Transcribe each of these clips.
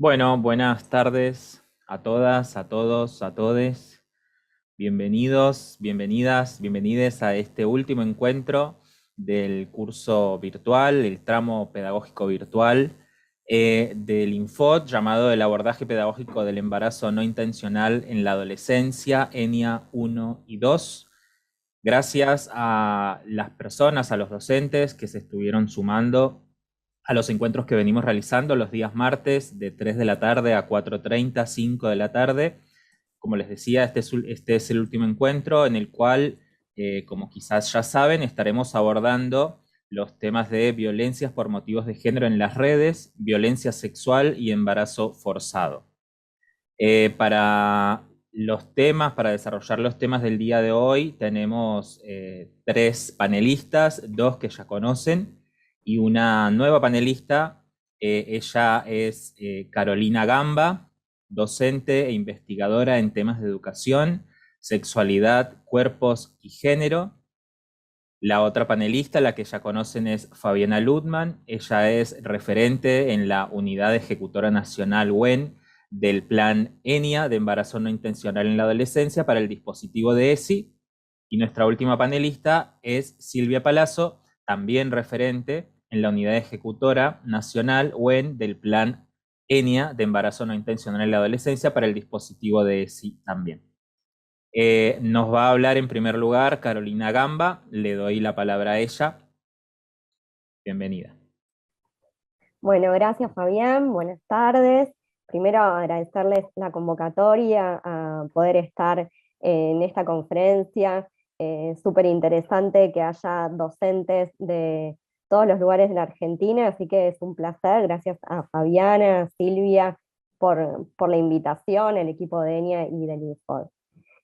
Bueno, buenas tardes a todas, a todos, a todes. Bienvenidos, bienvenidas, bienvenides a este último encuentro del curso virtual, el tramo pedagógico virtual del INFOT, llamado el abordaje pedagógico del embarazo no intencional en la adolescencia, ENIA 1 y 2. Gracias a las personas, a los docentes que se estuvieron sumando a los encuentros que venimos realizando los días martes de 3 de la tarde a 4:30, 5 de la tarde. Como les decía, este es el último encuentro en el cual, como quizás ya saben, estaremos abordando los temas de violencias por motivos de género en las redes, violencia sexual y embarazo forzado. Para desarrollar los temas del día de hoy, tenemos tres panelistas, dos que ya conocen y una nueva panelista. Ella es Carolina Gamba, docente e investigadora en temas de educación, sexualidad, cuerpos y género. La otra panelista, la que ya conocen, es Fabiana Ludman. Ella es referente en la Unidad Ejecutora Nacional UEN del Plan ENIA de embarazo no intencional en la adolescencia para el dispositivo de ESI. Y nuestra última panelista es Silvia Palazzo, también referente en la Unidad Ejecutora Nacional UEN del Plan ENIA de embarazo no intencional en la adolescencia para el dispositivo de ESI también. Nos va a hablar en primer lugar Carolina Gamba. Le doy la palabra a ella. Bienvenida. Bueno, gracias Fabián, buenas tardes. Primero agradecerles la convocatoria a poder estar en esta conferencia. Súper interesante que haya docentes de todos los lugares de la Argentina, así que es un placer. Gracias a Fabiana, a Silvia por la invitación, el equipo de ENIA y del INFOD.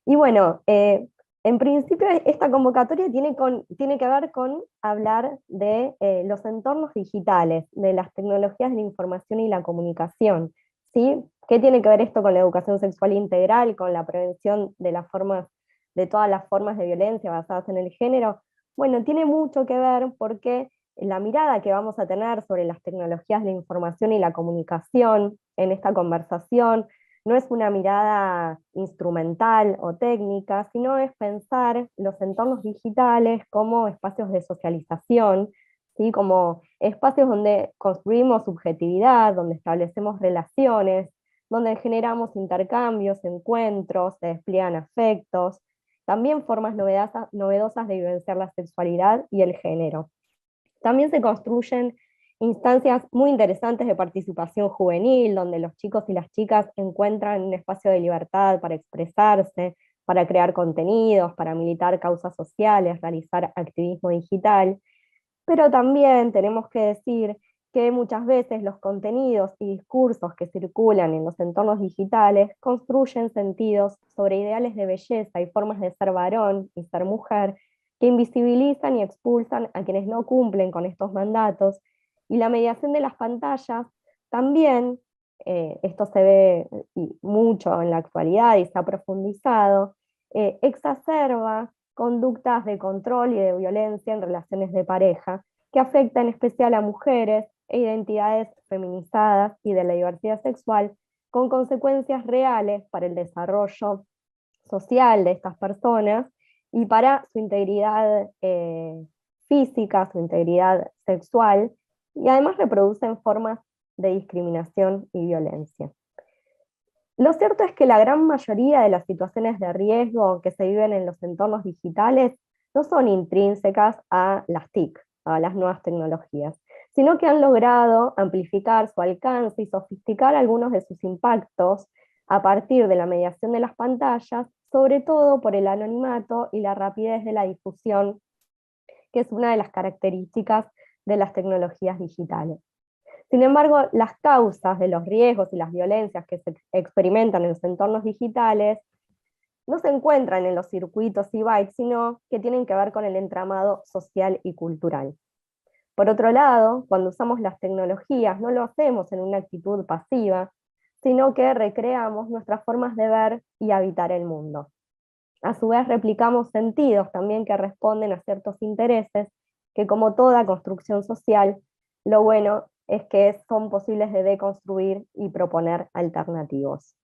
Y bueno, en principio esta convocatoria tiene que ver con hablar de los entornos digitales, de las tecnologías de la información y la comunicación, ¿sí? ¿Qué tiene que ver esto con la educación sexual integral, con la prevención de todas las formas de violencia basadas en el género? Bueno, tiene mucho que ver porque la mirada que vamos a tener sobre las tecnologías de la información y la comunicación en esta conversación no es una mirada instrumental o técnica, sino es pensar los entornos digitales como espacios de socialización, ¿sí? Como espacios donde construimos subjetividad, donde establecemos relaciones, donde generamos intercambios, encuentros, se despliegan afectos, también formas novedosas de vivenciar la sexualidad y el género. También se construyen instancias muy interesantes de participación juvenil, donde los chicos y las chicas encuentran un espacio de libertad para expresarse, para crear contenidos, para militar causas sociales, realizar activismo digital. Pero también tenemos que decir que muchas veces los contenidos y discursos que circulan en los entornos digitales construyen sentidos sobre ideales de belleza y formas de ser varón y ser mujer que invisibilizan y expulsan a quienes no cumplen con estos mandatos. Y la mediación de las pantallas también, esto se ve mucho en la actualidad y se ha profundizado, exacerba conductas de control y de violencia en relaciones de pareja, que afecta en especial a mujeres e identidades feminizadas y de la diversidad sexual, con consecuencias reales para el desarrollo social de estas personas y para su integridad física, su integridad sexual, y además reproducen formas de discriminación y violencia. Lo cierto es que la gran mayoría de las situaciones de riesgo que se viven en los entornos digitales no son intrínsecas a las TIC, a las nuevas tecnologías, sino que han logrado amplificar su alcance y sofisticar algunos de sus impactos a partir de la mediación de las pantallas, sobre todo por el anonimato y la rapidez de la difusión, que es una de las características de las tecnologías digitales. Sin embargo, las causas de los riesgos y las violencias que se experimentan en los entornos digitales no se encuentran en los circuitos y bytes, sino que tienen que ver con el entramado social y cultural. Por otro lado, cuando usamos las tecnologías, no lo hacemos en una actitud pasiva, sino que recreamos nuestras formas de ver y habitar el mundo. A su vez, replicamos sentidos también que responden a ciertos intereses, que como toda construcción social, lo bueno es que son posibles de deconstruir y proponer alternativos.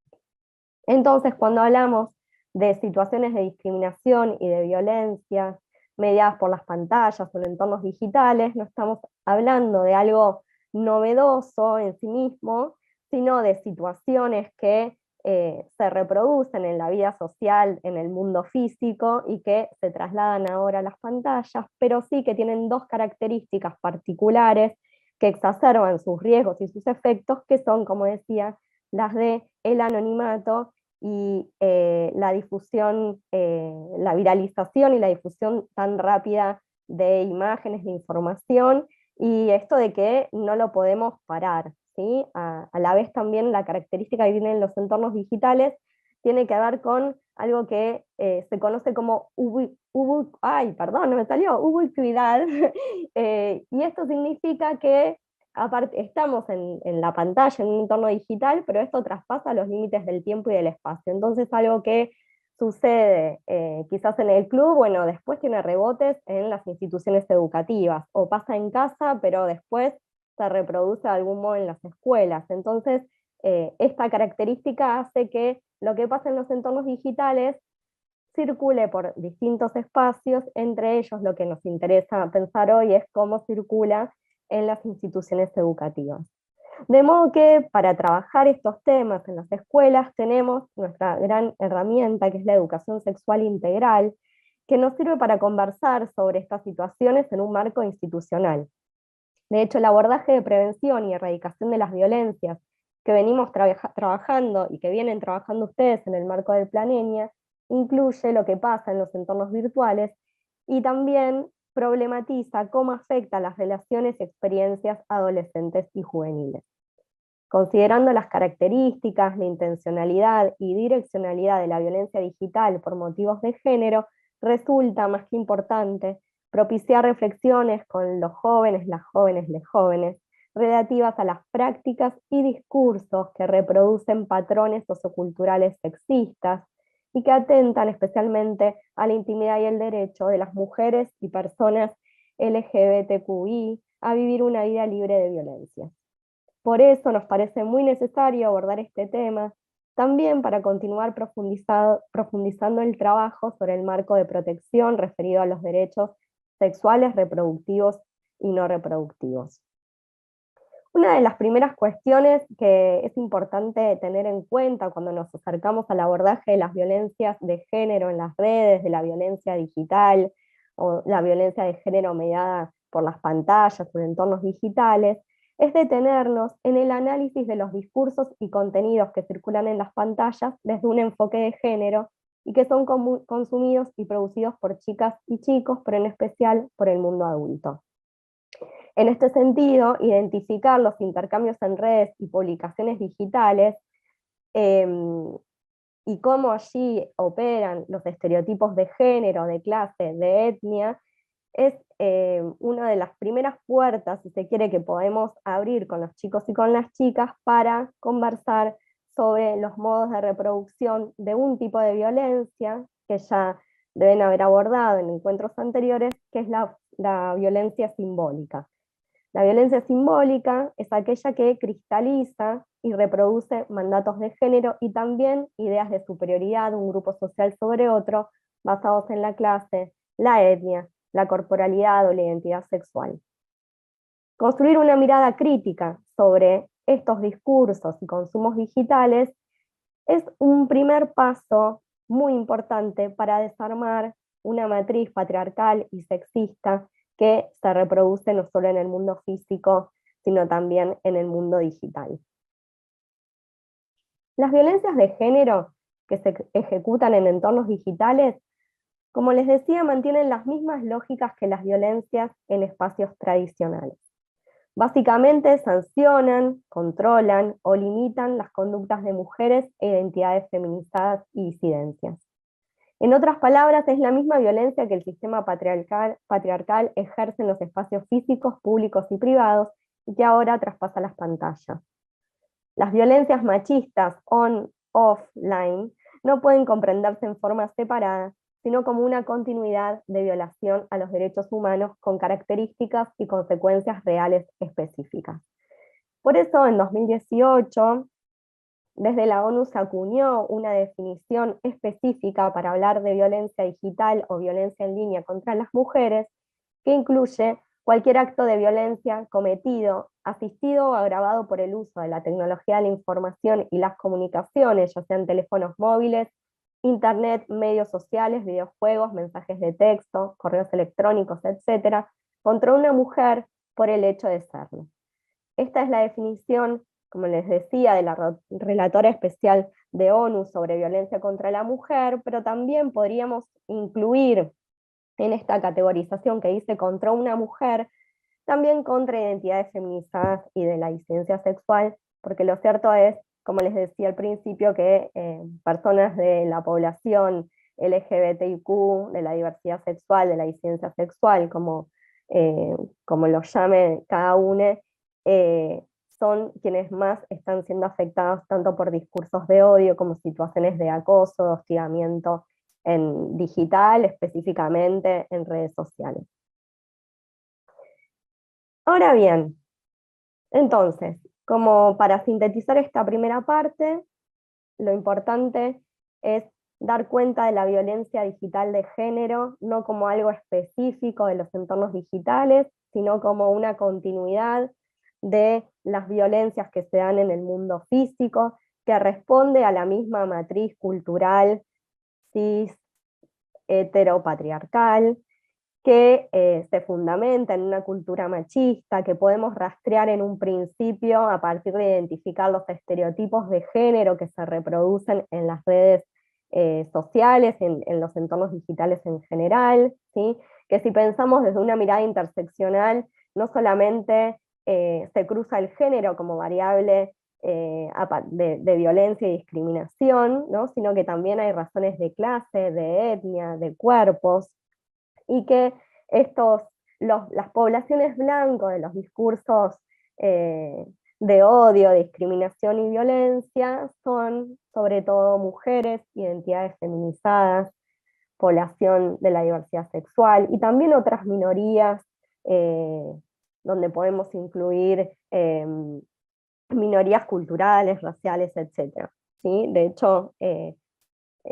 Entonces, cuando hablamos de situaciones de discriminación y de violencia mediadas por las pantallas o en entornos digitales, no estamos hablando de algo novedoso en sí mismo, sino de situaciones que se reproducen en la vida social, en el mundo físico, y que se trasladan ahora a las pantallas, pero sí que tienen dos características particulares que exacerban sus riesgos y sus efectos, que son, como decía, las de el anonimato y la difusión, la viralización y la difusión tan rápida de imágenes, de información, y esto de que no lo podemos parar, ¿sí? A la vez también la característica que tienen los entornos digitales tiene que ver con algo que se conoce como ubicuidad, y esto significa que aparte, estamos en la pantalla, en un entorno digital, pero esto traspasa los límites del tiempo y del espacio. Entonces, algo que sucede quizás en el club, bueno, después tiene rebotes en las instituciones educativas, o pasa en casa, pero después se reproduce de algún modo en las escuelas. Entonces, esta característica hace que lo que pasa en los entornos digitales circule por distintos espacios, entre ellos lo que nos interesa pensar hoy es cómo circula en las instituciones educativas. De modo que para trabajar estos temas en las escuelas tenemos nuestra gran herramienta, que es la educación sexual integral, que nos sirve para conversar sobre estas situaciones en un marco institucional. De hecho, el abordaje de prevención y erradicación de las violencias que venimos trabajando y que vienen trabajando ustedes en el marco del Plan ENIA, incluye lo que pasa en los entornos virtuales y también problematiza cómo afecta las relaciones y experiencias adolescentes y juveniles. Considerando las características, la intencionalidad y direccionalidad de la violencia digital por motivos de género, resulta más que importante propiciar reflexiones con los jóvenes, las jóvenes, les jóvenes, relativas a las prácticas y discursos que reproducen patrones socioculturales sexistas y que atentan especialmente a la intimidad y el derecho de las mujeres y personas LGBTQI a vivir una vida libre de violencia. Por eso nos parece muy necesario abordar este tema, también para continuar profundizando el trabajo sobre el marco de protección referido a los derechos sexuales, reproductivos y no reproductivos. Una de las primeras cuestiones que es importante tener en cuenta cuando nos acercamos al abordaje de las violencias de género en las redes, de la violencia digital o la violencia de género mediada por las pantallas o en entornos digitales, es detenernos en el análisis de los discursos y contenidos que circulan en las pantallas desde un enfoque de género y que son consumidos y producidos por chicas y chicos, pero en especial por el mundo adulto. En este sentido, identificar los intercambios en redes y publicaciones digitales y cómo allí operan los estereotipos de género, de clase, de etnia, es una de las primeras puertas, si se quiere, que podemos abrir con los chicos y con las chicas para conversar sobre los modos de reproducción de un tipo de violencia que ya deben haber abordado en encuentros anteriores, que es la violencia simbólica. La violencia simbólica es aquella que cristaliza y reproduce mandatos de género y también ideas de superioridad de un grupo social sobre otro, basados en la clase, la etnia, la corporalidad o la identidad sexual. Construir una mirada crítica sobre estos discursos y consumos digitales es un primer paso muy importante para desarmar una matriz patriarcal y sexista que se reproduce no solo en el mundo físico, sino también en el mundo digital. Las violencias de género que se ejecutan en entornos digitales, como les decía, mantienen las mismas lógicas que las violencias en espacios tradicionales. Básicamente sancionan, controlan o limitan las conductas de mujeres e identidades feminizadas y disidencias. En otras palabras, es la misma violencia que el sistema patriarcal ejerce en los espacios físicos, públicos y privados, y que ahora traspasa las pantallas. Las violencias machistas on-offline no pueden comprenderse en forma separada, sino como una continuidad de violación a los derechos humanos con características y consecuencias reales específicas. Por eso en 2018, desde la ONU se acuñó una definición específica para hablar de violencia digital o violencia en línea contra las mujeres, que incluye cualquier acto de violencia cometido, asistido o agravado por el uso de la tecnología de la información y las comunicaciones, ya sean teléfonos móviles, internet, medios sociales, videojuegos, mensajes de texto, correos electrónicos, etcétera, contra una mujer por el hecho de serlo. Esta es la definición, como les decía, de la relatora especial de ONU sobre violencia contra la mujer, pero también podríamos incluir en esta categorización que dice contra una mujer, también contra identidades feminizadas y de la disidencia sexual, porque lo cierto es, como les decía al principio, que personas de la población LGBTIQ, de la diversidad sexual, de la disidencia sexual, como lo llame cada uno, son quienes más están siendo afectados tanto por discursos de odio como situaciones de acoso, de hostigamiento en digital, específicamente en redes sociales. Ahora bien, entonces, como para sintetizar esta primera parte, lo importante es dar cuenta de la violencia digital de género, no como algo específico de los entornos digitales, sino como una continuidad de las violencias que se dan en el mundo físico, que responde a la misma matriz cultural cis, heteropatriarcal, que se fundamenta en una cultura machista, que podemos rastrear en un principio a partir de identificar los estereotipos de género que se reproducen en las redes sociales, en los entornos digitales en general, ¿sí? Que si pensamos desde una mirada interseccional, no solamente se cruza el género como variable de violencia y discriminación, ¿no? Sino que también hay razones de clase, de etnia, de cuerpos, y que las poblaciones blancas de los discursos de odio, discriminación y violencia son sobre todo mujeres, identidades feminizadas, población de la diversidad sexual y también otras minorías eh, donde podemos incluir minorías culturales, raciales, etc. ¿Sí? De hecho,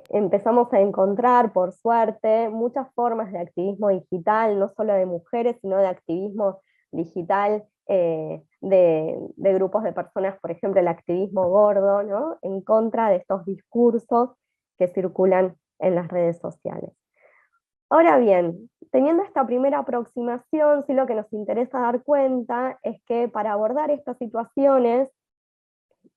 empezamos a encontrar, por suerte, muchas formas de activismo digital, no solo de mujeres, sino de activismo digital de grupos de personas, por ejemplo, el activismo gordo, ¿no? En contra de estos discursos que circulan en las redes sociales. Ahora bien, teniendo esta primera aproximación, sí lo que nos interesa dar cuenta es que para abordar estas situaciones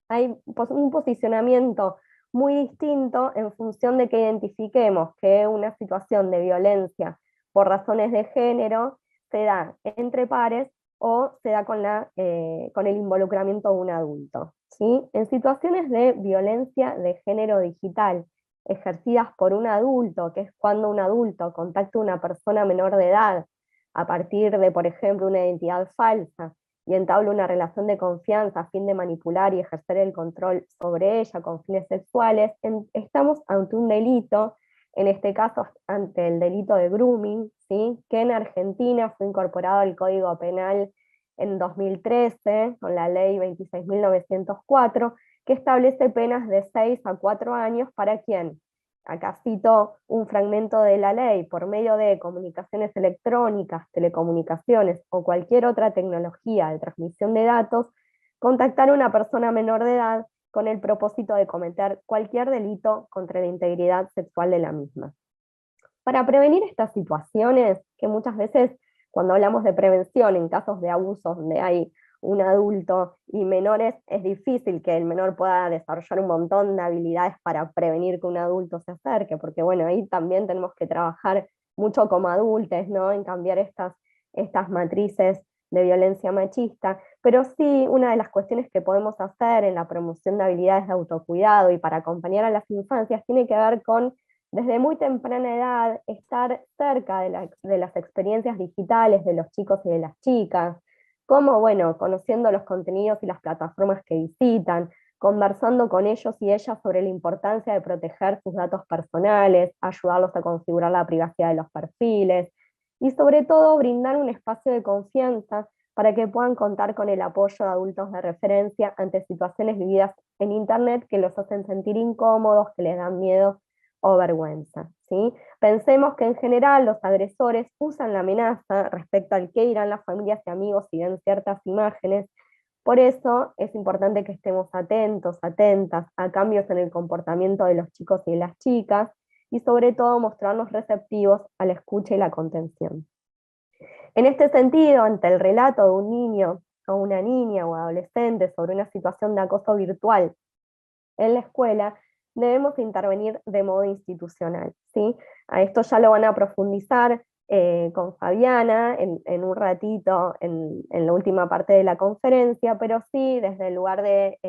hay un posicionamiento muy distinto en función de que identifiquemos que una situación de violencia por razones de género se da entre pares o se da con el involucramiento de un adulto, ¿sí? En situaciones de violencia de género digital ejercidas por un adulto, que es cuando un adulto contacta a una persona menor de edad a partir de, por ejemplo, una identidad falsa, y entabla una relación de confianza a fin de manipular y ejercer el control sobre ella con fines sexuales, estamos ante un delito, en este caso ante el delito de grooming, ¿sí? Que en Argentina fue incorporado al Código Penal en 2013 con la ley 26.904, que establece penas de 6 a 4 años para quien, acá cito un fragmento de la ley, por medio de comunicaciones electrónicas, telecomunicaciones o cualquier otra tecnología de transmisión de datos, contactar a una persona menor de edad con el propósito de cometer cualquier delito contra la integridad sexual de la misma. Para prevenir estas situaciones, que muchas veces cuando hablamos de prevención en casos de abusos donde hay un adulto y menores, es difícil que el menor pueda desarrollar un montón de habilidades para prevenir que un adulto se acerque, porque bueno, ahí también tenemos que trabajar mucho como adultos, ¿no? En cambiar estas matrices de violencia machista, pero sí una de las cuestiones que podemos hacer en la promoción de habilidades de autocuidado y para acompañar a las infancias tiene que ver con desde muy temprana edad estar cerca de las experiencias digitales de los chicos y de las chicas, como, bueno, conociendo los contenidos y las plataformas que visitan, conversando con ellos y ellas sobre la importancia de proteger sus datos personales, ayudarlos a configurar la privacidad de los perfiles, y sobre todo brindar un espacio de confianza para que puedan contar con el apoyo de adultos de referencia ante situaciones vividas en Internet que los hacen sentir incómodos, que les dan miedo o vergüenza, ¿sí? Pensemos que en general los agresores usan la amenaza respecto al qué dirán las familias y amigos si ven ciertas imágenes. Por eso es importante que estemos atentos, atentas a cambios en el comportamiento de los chicos y de las chicas, y sobre todo mostrarnos receptivos a la escucha y la contención. En este sentido, ante el relato de un niño o una niña o adolescente sobre una situación de acoso virtual en la escuela, debemos intervenir de modo institucional, ¿sí? A esto ya lo van a profundizar con Fabiana en un ratito, en la última parte de la conferencia, pero sí desde el lugar de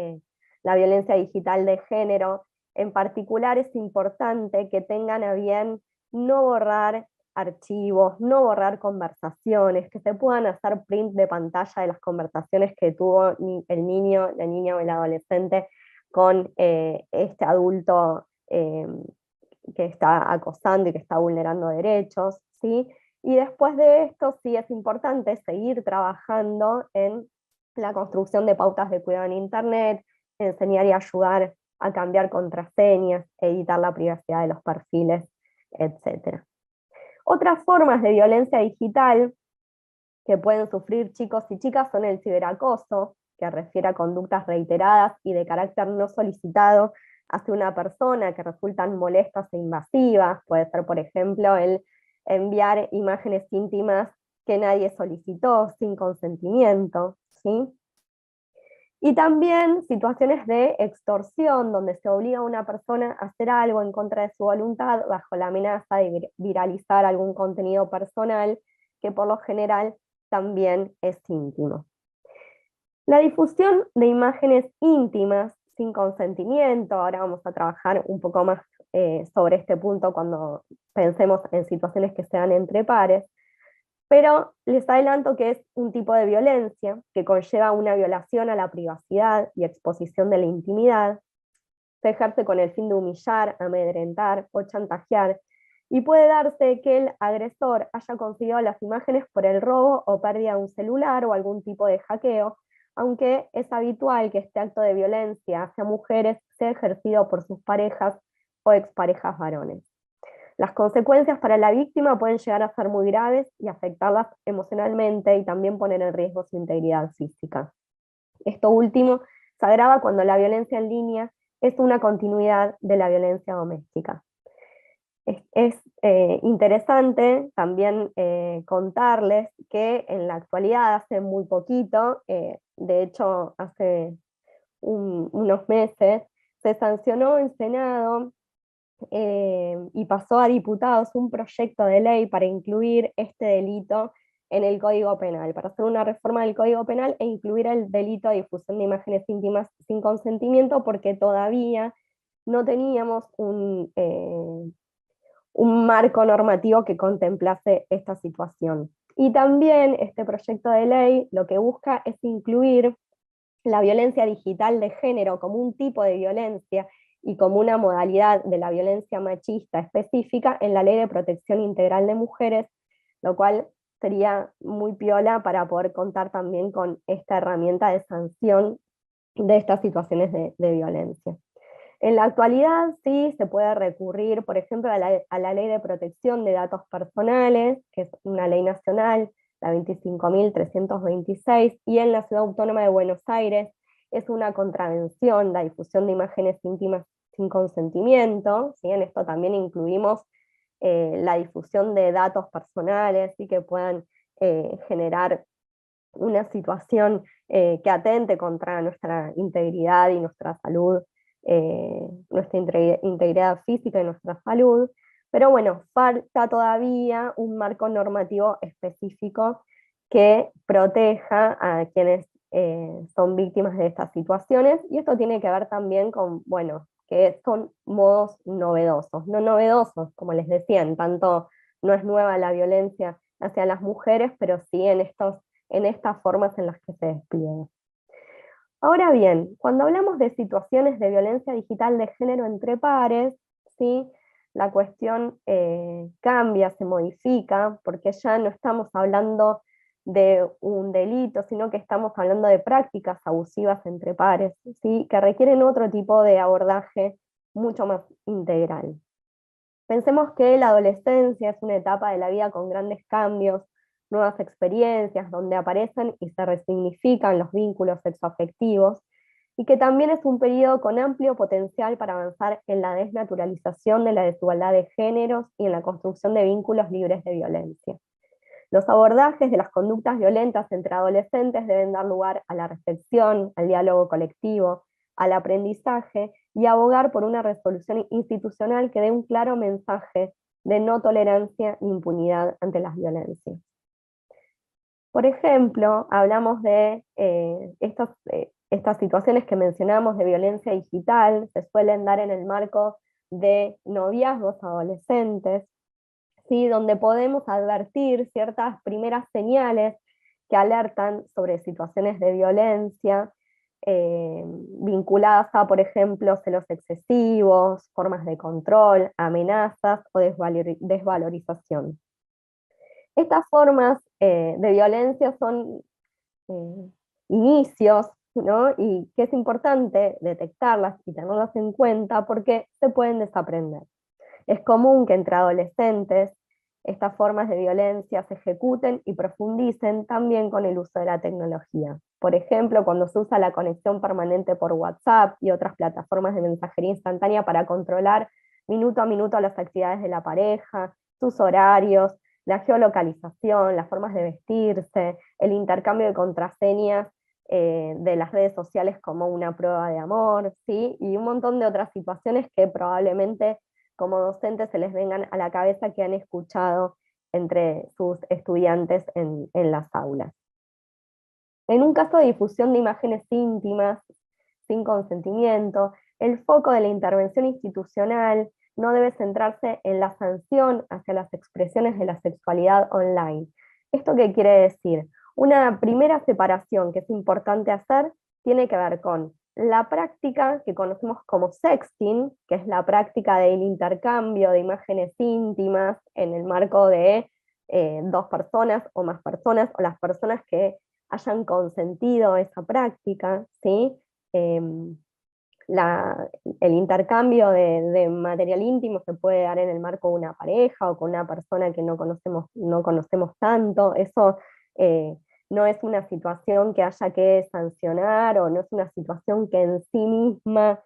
la violencia digital de género, en particular es importante que tengan a bien no borrar archivos, no borrar conversaciones, que se puedan hacer print de pantalla de las conversaciones que tuvo el niño, la niña o el adolescente con este adulto que está acosando y que está vulnerando derechos, ¿sí? Y después de esto sí es importante seguir trabajando en la construcción de pautas de cuidado en Internet, enseñar y ayudar a cambiar contraseñas, editar la privacidad de los perfiles, etc. Otras formas de violencia digital que pueden sufrir chicos y chicas son el ciberacoso, que refiere a conductas reiteradas y de carácter no solicitado hacia una persona que resultan molestas e invasivas. Puede ser, por ejemplo, el enviar imágenes íntimas que nadie solicitó sin consentimiento, ¿sí? Y también situaciones de extorsión, donde se obliga a una persona a hacer algo en contra de su voluntad bajo la amenaza de viralizar algún contenido personal que por lo general también es íntimo. La difusión de imágenes íntimas sin consentimiento, ahora vamos a trabajar un poco más sobre este punto cuando pensemos en situaciones que sean entre pares, pero les adelanto que es un tipo de violencia que conlleva una violación a la privacidad y exposición de la intimidad, se ejerce con el fin de humillar, amedrentar o chantajear, y puede darse que el agresor haya conseguido las imágenes por el robo o pérdida de un celular o algún tipo de hackeo, aunque es habitual que este acto de violencia hacia mujeres sea ejercido por sus parejas o exparejas varones. Las consecuencias para la víctima pueden llegar a ser muy graves y afectarlas emocionalmente y también poner en riesgo su integridad física. Esto último se agrava cuando la violencia en línea es una continuidad de la violencia doméstica. Es interesante también contarles que en la actualidad, hace muy poquito, de hecho hace unos meses, se sancionó en Senado y pasó a diputados un proyecto de ley para incluir este delito en el Código Penal, para hacer una reforma del Código Penal e incluir el delito de difusión de imágenes íntimas sin consentimiento, porque todavía no teníamos un marco normativo que contemplase esta situación. Y también este proyecto de ley lo que busca es incluir la violencia digital de género como un tipo de violencia y como una modalidad de la violencia machista específica en la Ley de Protección Integral de Mujeres, lo cual sería muy piola para poder contar también con esta herramienta de sanción de estas situaciones de violencia. En la actualidad sí se puede recurrir, por ejemplo, a la Ley de Protección de Datos Personales, que es una ley nacional, la 25.326, y en la Ciudad Autónoma de Buenos Aires es una contravención la difusión de imágenes íntimas sin consentimiento, ¿sí? En esto también incluimos la difusión de datos personales y que puedan generar una situación que atente contra nuestra integridad y nuestra salud, nuestra integridad física y nuestra salud. Pero bueno, falta todavía un marco normativo específico que proteja a quienes son víctimas de estas situaciones, y esto tiene que ver también con, bueno, que son modos novedosos, no novedosos, como les decía, en tanto no es nueva la violencia hacia las mujeres, pero sí en estas formas en las que se despliega. Ahora bien, cuando hablamos de situaciones de violencia digital de género entre pares, ¿sí? la cuestión cambia, se modifica, porque ya no estamos hablando de un delito, sino que estamos hablando de prácticas abusivas entre pares, ¿sí? Que requieren otro tipo de abordaje mucho más integral. Pensemos que la adolescencia es una etapa de la vida con grandes cambios, nuevas experiencias, donde aparecen y se resignifican los vínculos sexoafectivos, y que también es un periodo con amplio potencial para avanzar en la desnaturalización de la desigualdad de géneros y en la construcción de vínculos libres de violencia. Los abordajes de las conductas violentas entre adolescentes deben dar lugar a la reflexión, al diálogo colectivo, al aprendizaje y abogar por una resolución institucional que dé un claro mensaje de no tolerancia ni impunidad ante las violencias. Por ejemplo, hablamos de estas situaciones que mencionamos de violencia digital, se suelen dar en el marco de noviazgos adolescentes, ¿sí? Donde podemos advertir ciertas primeras señales que alertan sobre situaciones de violencia, vinculadas a, por ejemplo, celos excesivos, formas de control, amenazas o desvalorización. Estas formas de violencia son eh, inicios, ¿no? Y que es importante detectarlas y tenerlas en cuenta porque se pueden desaprender. Es común que entre adolescentes estas formas de violencia se ejecuten y profundicen también con el uso de la tecnología. Por ejemplo, cuando se usa la conexión permanente por WhatsApp y otras plataformas de mensajería instantánea para controlar minuto a minuto las actividades de la pareja, sus horarios, la geolocalización, las formas de vestirse, el intercambio de contraseñas de las redes sociales como una prueba de amor, ¿sí? Y un montón de otras situaciones que probablemente como docentes se les vengan a la cabeza que han escuchado entre sus estudiantes en las aulas. En un caso de difusión de imágenes íntimas, sin consentimiento, el foco de la intervención institucional no debe centrarse en la sanción hacia las expresiones de la sexualidad online. ¿Esto qué quiere decir? Una primera separación que es importante hacer tiene que ver con la práctica que conocemos como sexting, que es la práctica del intercambio de imágenes íntimas en el marco de dos personas o más personas, o las personas que hayan consentido esa práctica, ¿sí? Eh, el intercambio de material íntimo se puede dar en el marco de una pareja o con una persona que no conocemos tanto. Eso no es una situación que haya que sancionar, o no es una situación que en sí misma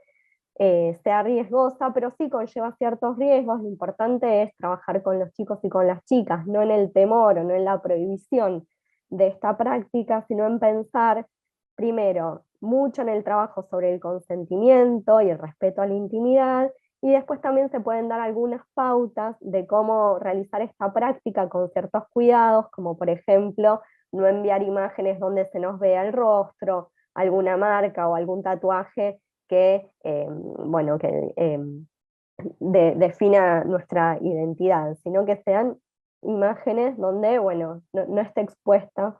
sea riesgosa, pero sí conlleva ciertos riesgos. Lo importante es trabajar con los chicos y con las chicas, no en el temor o no en la prohibición de esta práctica, sino en pensar primero mucho en el trabajo sobre el consentimiento y el respeto a la intimidad, y después también se pueden dar algunas pautas de cómo realizar esta práctica con ciertos cuidados, como por ejemplo no enviar imágenes donde se nos vea el rostro, alguna marca o algún tatuaje que, bueno, que defina nuestra identidad, sino que sean imágenes donde, bueno, no esté expuesta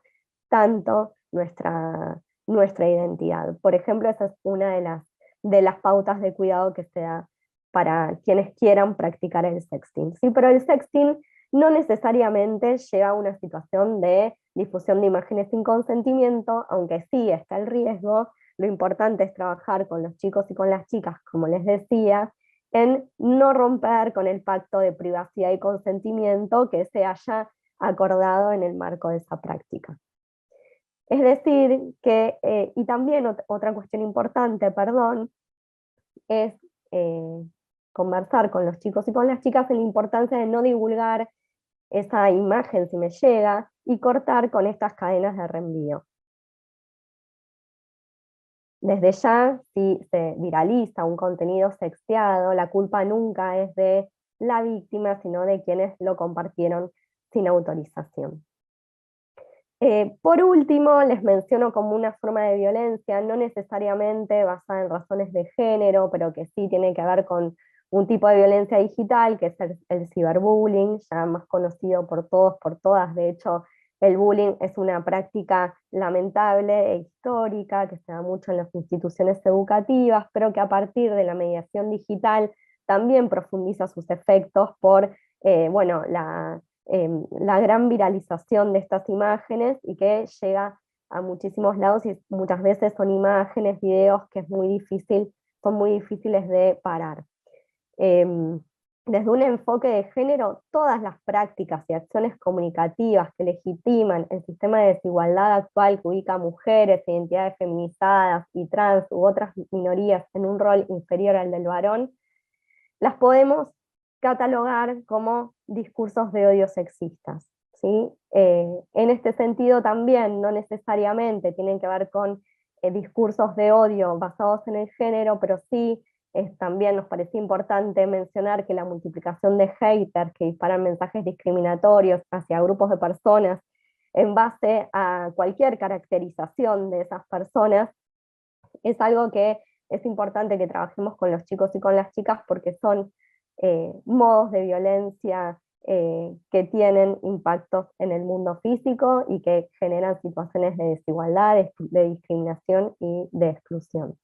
tanto nuestra identidad. Por ejemplo, esa es una de las pautas de cuidado que se da para quienes quieran practicar el sexting. Sí, pero el sexting no necesariamente lleva a una situación de difusión de imágenes sin consentimiento, aunque sí está el riesgo. Lo importante es trabajar con los chicos y con las chicas, como les decía, en no romper con el pacto de privacidad y consentimiento que se haya acordado en el marco de esa práctica. Es decir, que, y también otra cuestión importante, perdón, es conversar con los chicos y con las chicas en la importancia de no divulgar esa imagen si me llega, y cortar con estas cadenas de reenvío. Desde ya, si se viraliza un contenido sexteado, la culpa nunca es de la víctima, sino de quienes lo compartieron sin autorización. Por último, les menciono como una forma de violencia, no necesariamente basada en razones de género, pero que sí tiene que ver con un tipo de violencia digital, que es el ciberbullying, ya más conocido por todos, por todas. De hecho, el bullying es una práctica lamentable e histórica que se da mucho en las instituciones educativas, pero que a partir de la mediación digital también profundiza sus efectos por bueno, la gran viralización de estas imágenes y que llega a muchísimos lados y muchas veces son imágenes, videos que es muy difícil, son muy difíciles de parar. Desde un enfoque de género, todas las prácticas y acciones comunicativas que legitiman el sistema de desigualdad actual que ubica a mujeres, identidades feminizadas y trans u otras minorías en un rol inferior al del varón, las podemos catalogar como discursos de odio sexistas, ¿sí? En este sentido también, no necesariamente tienen que ver con discursos de odio basados en el género, pero sí también nos parecía importante mencionar que la multiplicación de haters que disparan mensajes discriminatorios hacia grupos de personas en base a cualquier caracterización de esas personas es algo que es importante que trabajemos con los chicos y con las chicas porque son modos de violencia que tienen impactos en el mundo físico y que generan situaciones de desigualdad, de discriminación y de exclusión.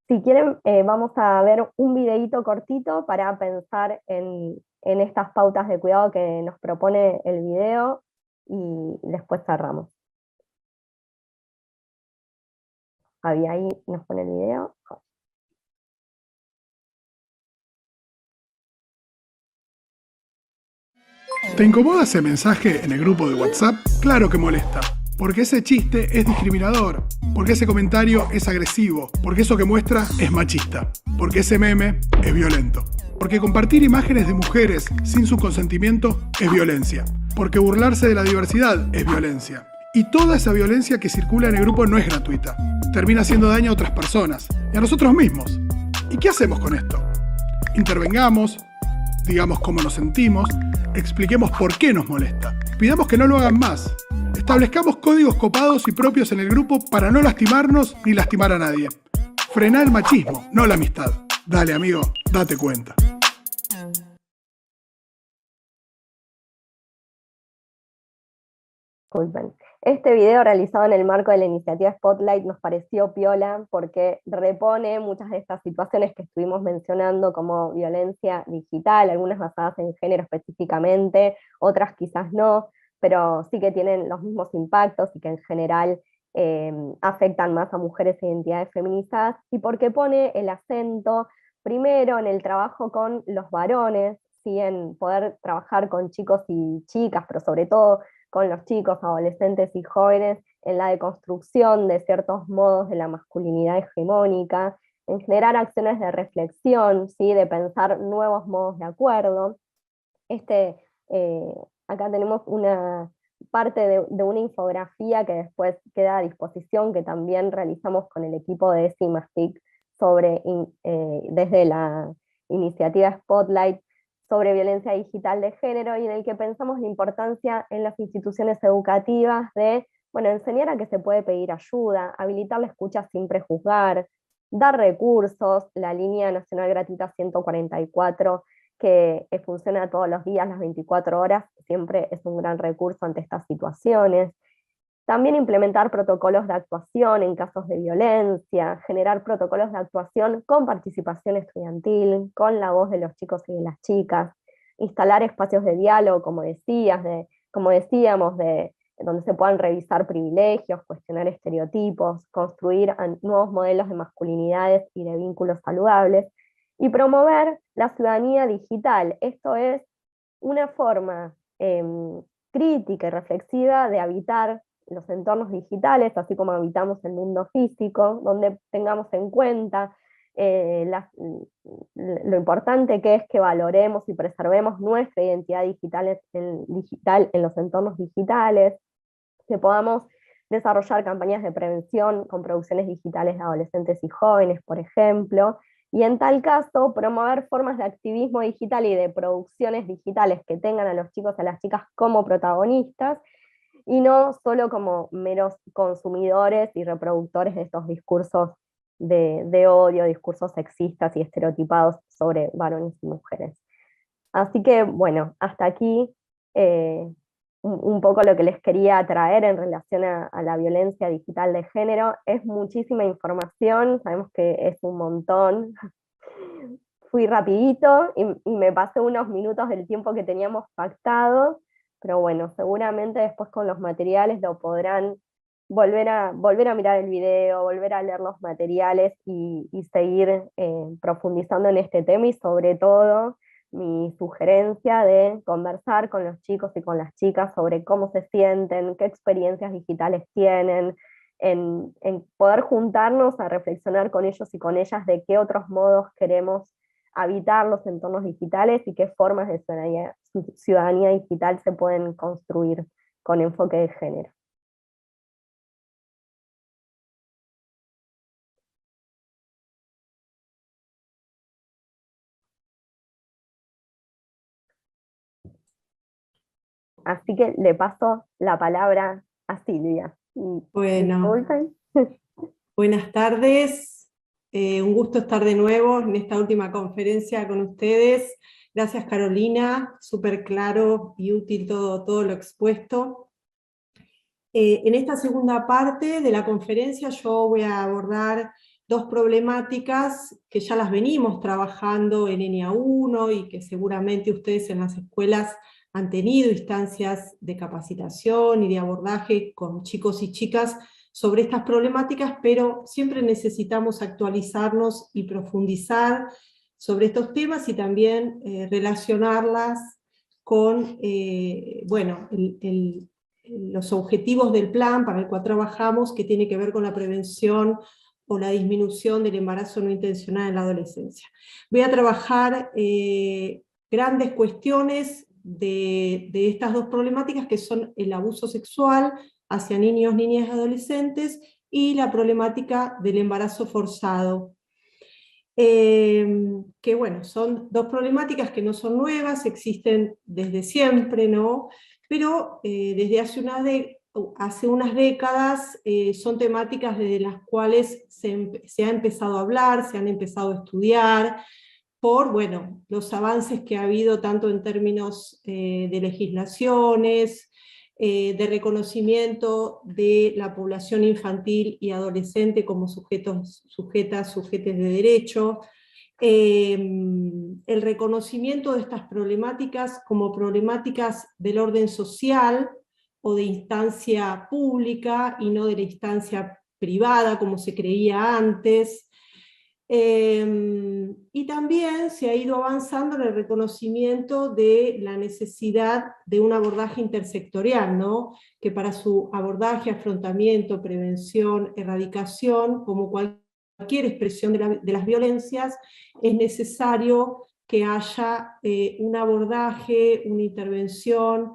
Si quieren, vamos a ver un videíto cortito para pensar en estas pautas de cuidado que nos propone el video y después cerramos. Javi, ahí nos pone el video. ¿Te incomoda ese mensaje en el grupo de WhatsApp? Claro que molesta. Porque ese chiste es discriminador. Porque ese comentario es agresivo. Porque eso que muestra es machista. Porque ese meme es violento. Porque compartir imágenes de mujeres sin su consentimiento es violencia. Porque burlarse de la diversidad es violencia. Y toda esa violencia que circula en el grupo no es gratuita. Termina haciendo daño a otras personas y a nosotros mismos. ¿Y qué hacemos con esto? Intervengamos, digamos cómo nos sentimos, expliquemos por qué nos molesta. Pidamos que no lo hagan más. Establezcamos códigos copados y propios en el grupo para no lastimarnos ni lastimar a nadie. Frená el machismo, no la amistad. Dale, amigo, date cuenta. Disculpen. Este video realizado en el marco de la iniciativa Spotlight nos pareció piola porque repone muchas de estas situaciones que estuvimos mencionando como violencia digital, algunas basadas en género específicamente, otras quizás no, pero sí que tienen los mismos impactos y que en general afectan más a mujeres e identidades feminizadas, y porque pone el acento primero en el trabajo con los varones, ¿sí? En poder trabajar con chicos y chicas, pero sobre todo con los chicos, adolescentes y jóvenes en la deconstrucción de ciertos modos de la masculinidad hegemónica, en generar acciones de reflexión, ¿sí? De pensar nuevos modos de acuerdo. Acá tenemos una parte de una infografía que después queda a disposición, que también realizamos con el equipo de CIMASTIC desde la iniciativa Spotlight, sobre violencia digital de género, y en el que pensamos la importancia en las instituciones educativas de, bueno, enseñar a que se puede pedir ayuda, habilitar la escucha sin prejuzgar, dar recursos, la línea nacional gratuita 144, que funciona todos los días, las 24 horas, siempre es un gran recurso ante estas situaciones. También implementar protocolos de actuación en casos de violencia, generar protocolos de actuación con participación estudiantil, con la voz de los chicos y de las chicas, instalar espacios de diálogo, como decíamos, donde se puedan revisar privilegios, cuestionar estereotipos, construir nuevos modelos de masculinidades y de vínculos saludables, y promover la ciudadanía digital. Esto es una forma crítica y reflexiva de habitar los entornos digitales, así como habitamos el mundo físico, donde tengamos en cuenta lo importante que es que valoremos y preservemos nuestra identidad digital en los entornos digitales, que podamos desarrollar campañas de prevención con producciones digitales de adolescentes y jóvenes, por ejemplo, y en tal caso promover formas de activismo digital y de producciones digitales que tengan a los chicos y a las chicas como protagonistas, y no solo como meros consumidores y reproductores de estos discursos de odio, discursos sexistas y estereotipados sobre varones y mujeres. Así que, bueno, hasta aquí un poco lo que les quería traer en relación a la violencia digital de género. Es muchísima información, sabemos que es un montón. fui rapidito y me pasé unos minutos del tiempo que teníamos pactado, pero bueno, seguramente después con los materiales lo podrán volver a mirar el video, volver a leer los materiales y seguir profundizando en este tema, y sobre todo mi sugerencia de conversar con los chicos y con las chicas sobre cómo se sienten, qué experiencias digitales tienen, en poder juntarnos a reflexionar con ellos y con ellas de qué otros modos queremos habitar los entornos digitales y qué formas de ciudadanía digital se pueden construir con enfoque de género. Así que le paso la palabra a Silvia. Bueno, Disculpen. buenas tardes. Un gusto estar de nuevo en esta última conferencia con ustedes. Gracias, Carolina, súper claro y útil todo lo expuesto. En esta segunda parte de la conferencia yo voy a abordar dos problemáticas que ya las venimos trabajando en ENEA1 y que seguramente ustedes en las escuelas han tenido instancias de capacitación y de abordaje con chicos y chicas sobre estas problemáticas, pero siempre necesitamos actualizarnos y profundizar sobre estos temas y también relacionarlas con los objetivos del plan para el cual trabajamos, que tiene que ver con la prevención o la disminución del embarazo no intencional en la adolescencia. Voy a trabajar grandes cuestiones de estas dos problemáticas, que son el abuso sexual hacia niños, niñas y adolescentes, y la problemática del embarazo forzado. Que bueno, son dos problemáticas que no son nuevas, existen desde siempre, ¿no? Pero desde hace unas décadas son temáticas desde las cuales se ha empezado a hablar, se han empezado a estudiar, por los avances que ha habido tanto en términos de legislaciones, de reconocimiento de la población infantil y adolescente como sujetos de derecho, el reconocimiento de estas problemáticas como problemáticas del orden social o de instancia pública y no de la instancia privada como se creía antes. Y también se ha ido avanzando en el reconocimiento de la necesidad de un abordaje intersectorial, ¿no? Que para su abordaje, afrontamiento, prevención, erradicación, como cualquier expresión de las violencias, es necesario que haya un abordaje, una intervención,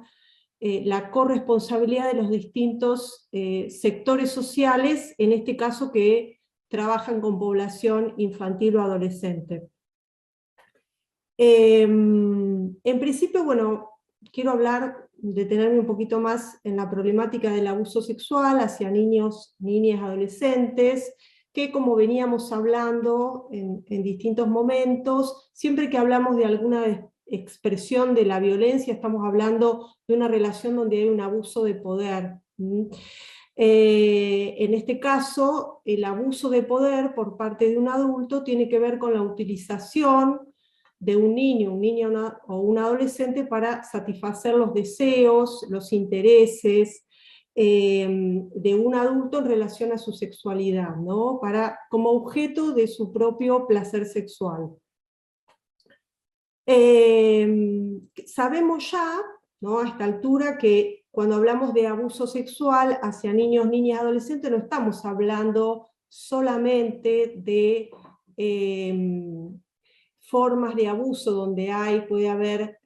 la corresponsabilidad de los distintos sectores sociales, en este caso que trabajan con población infantil o adolescente. En principio, quiero detenerme un poquito más en la problemática del abuso sexual hacia niños, niñas, adolescentes, que como veníamos hablando en distintos momentos, siempre que hablamos de alguna expresión de la violencia, estamos hablando de una relación donde hay un abuso de poder. En este caso, el abuso de poder por parte de un adulto tiene que ver con la utilización de un niño o un adolescente para satisfacer los deseos, los intereses de un adulto en relación a su sexualidad, ¿no? Como objeto de su propio placer sexual. Sabemos ya, ¿no?, a esta altura, que cuando hablamos de abuso sexual hacia niños, niñas y adolescentes, no estamos hablando solamente de formas de abuso donde puede haber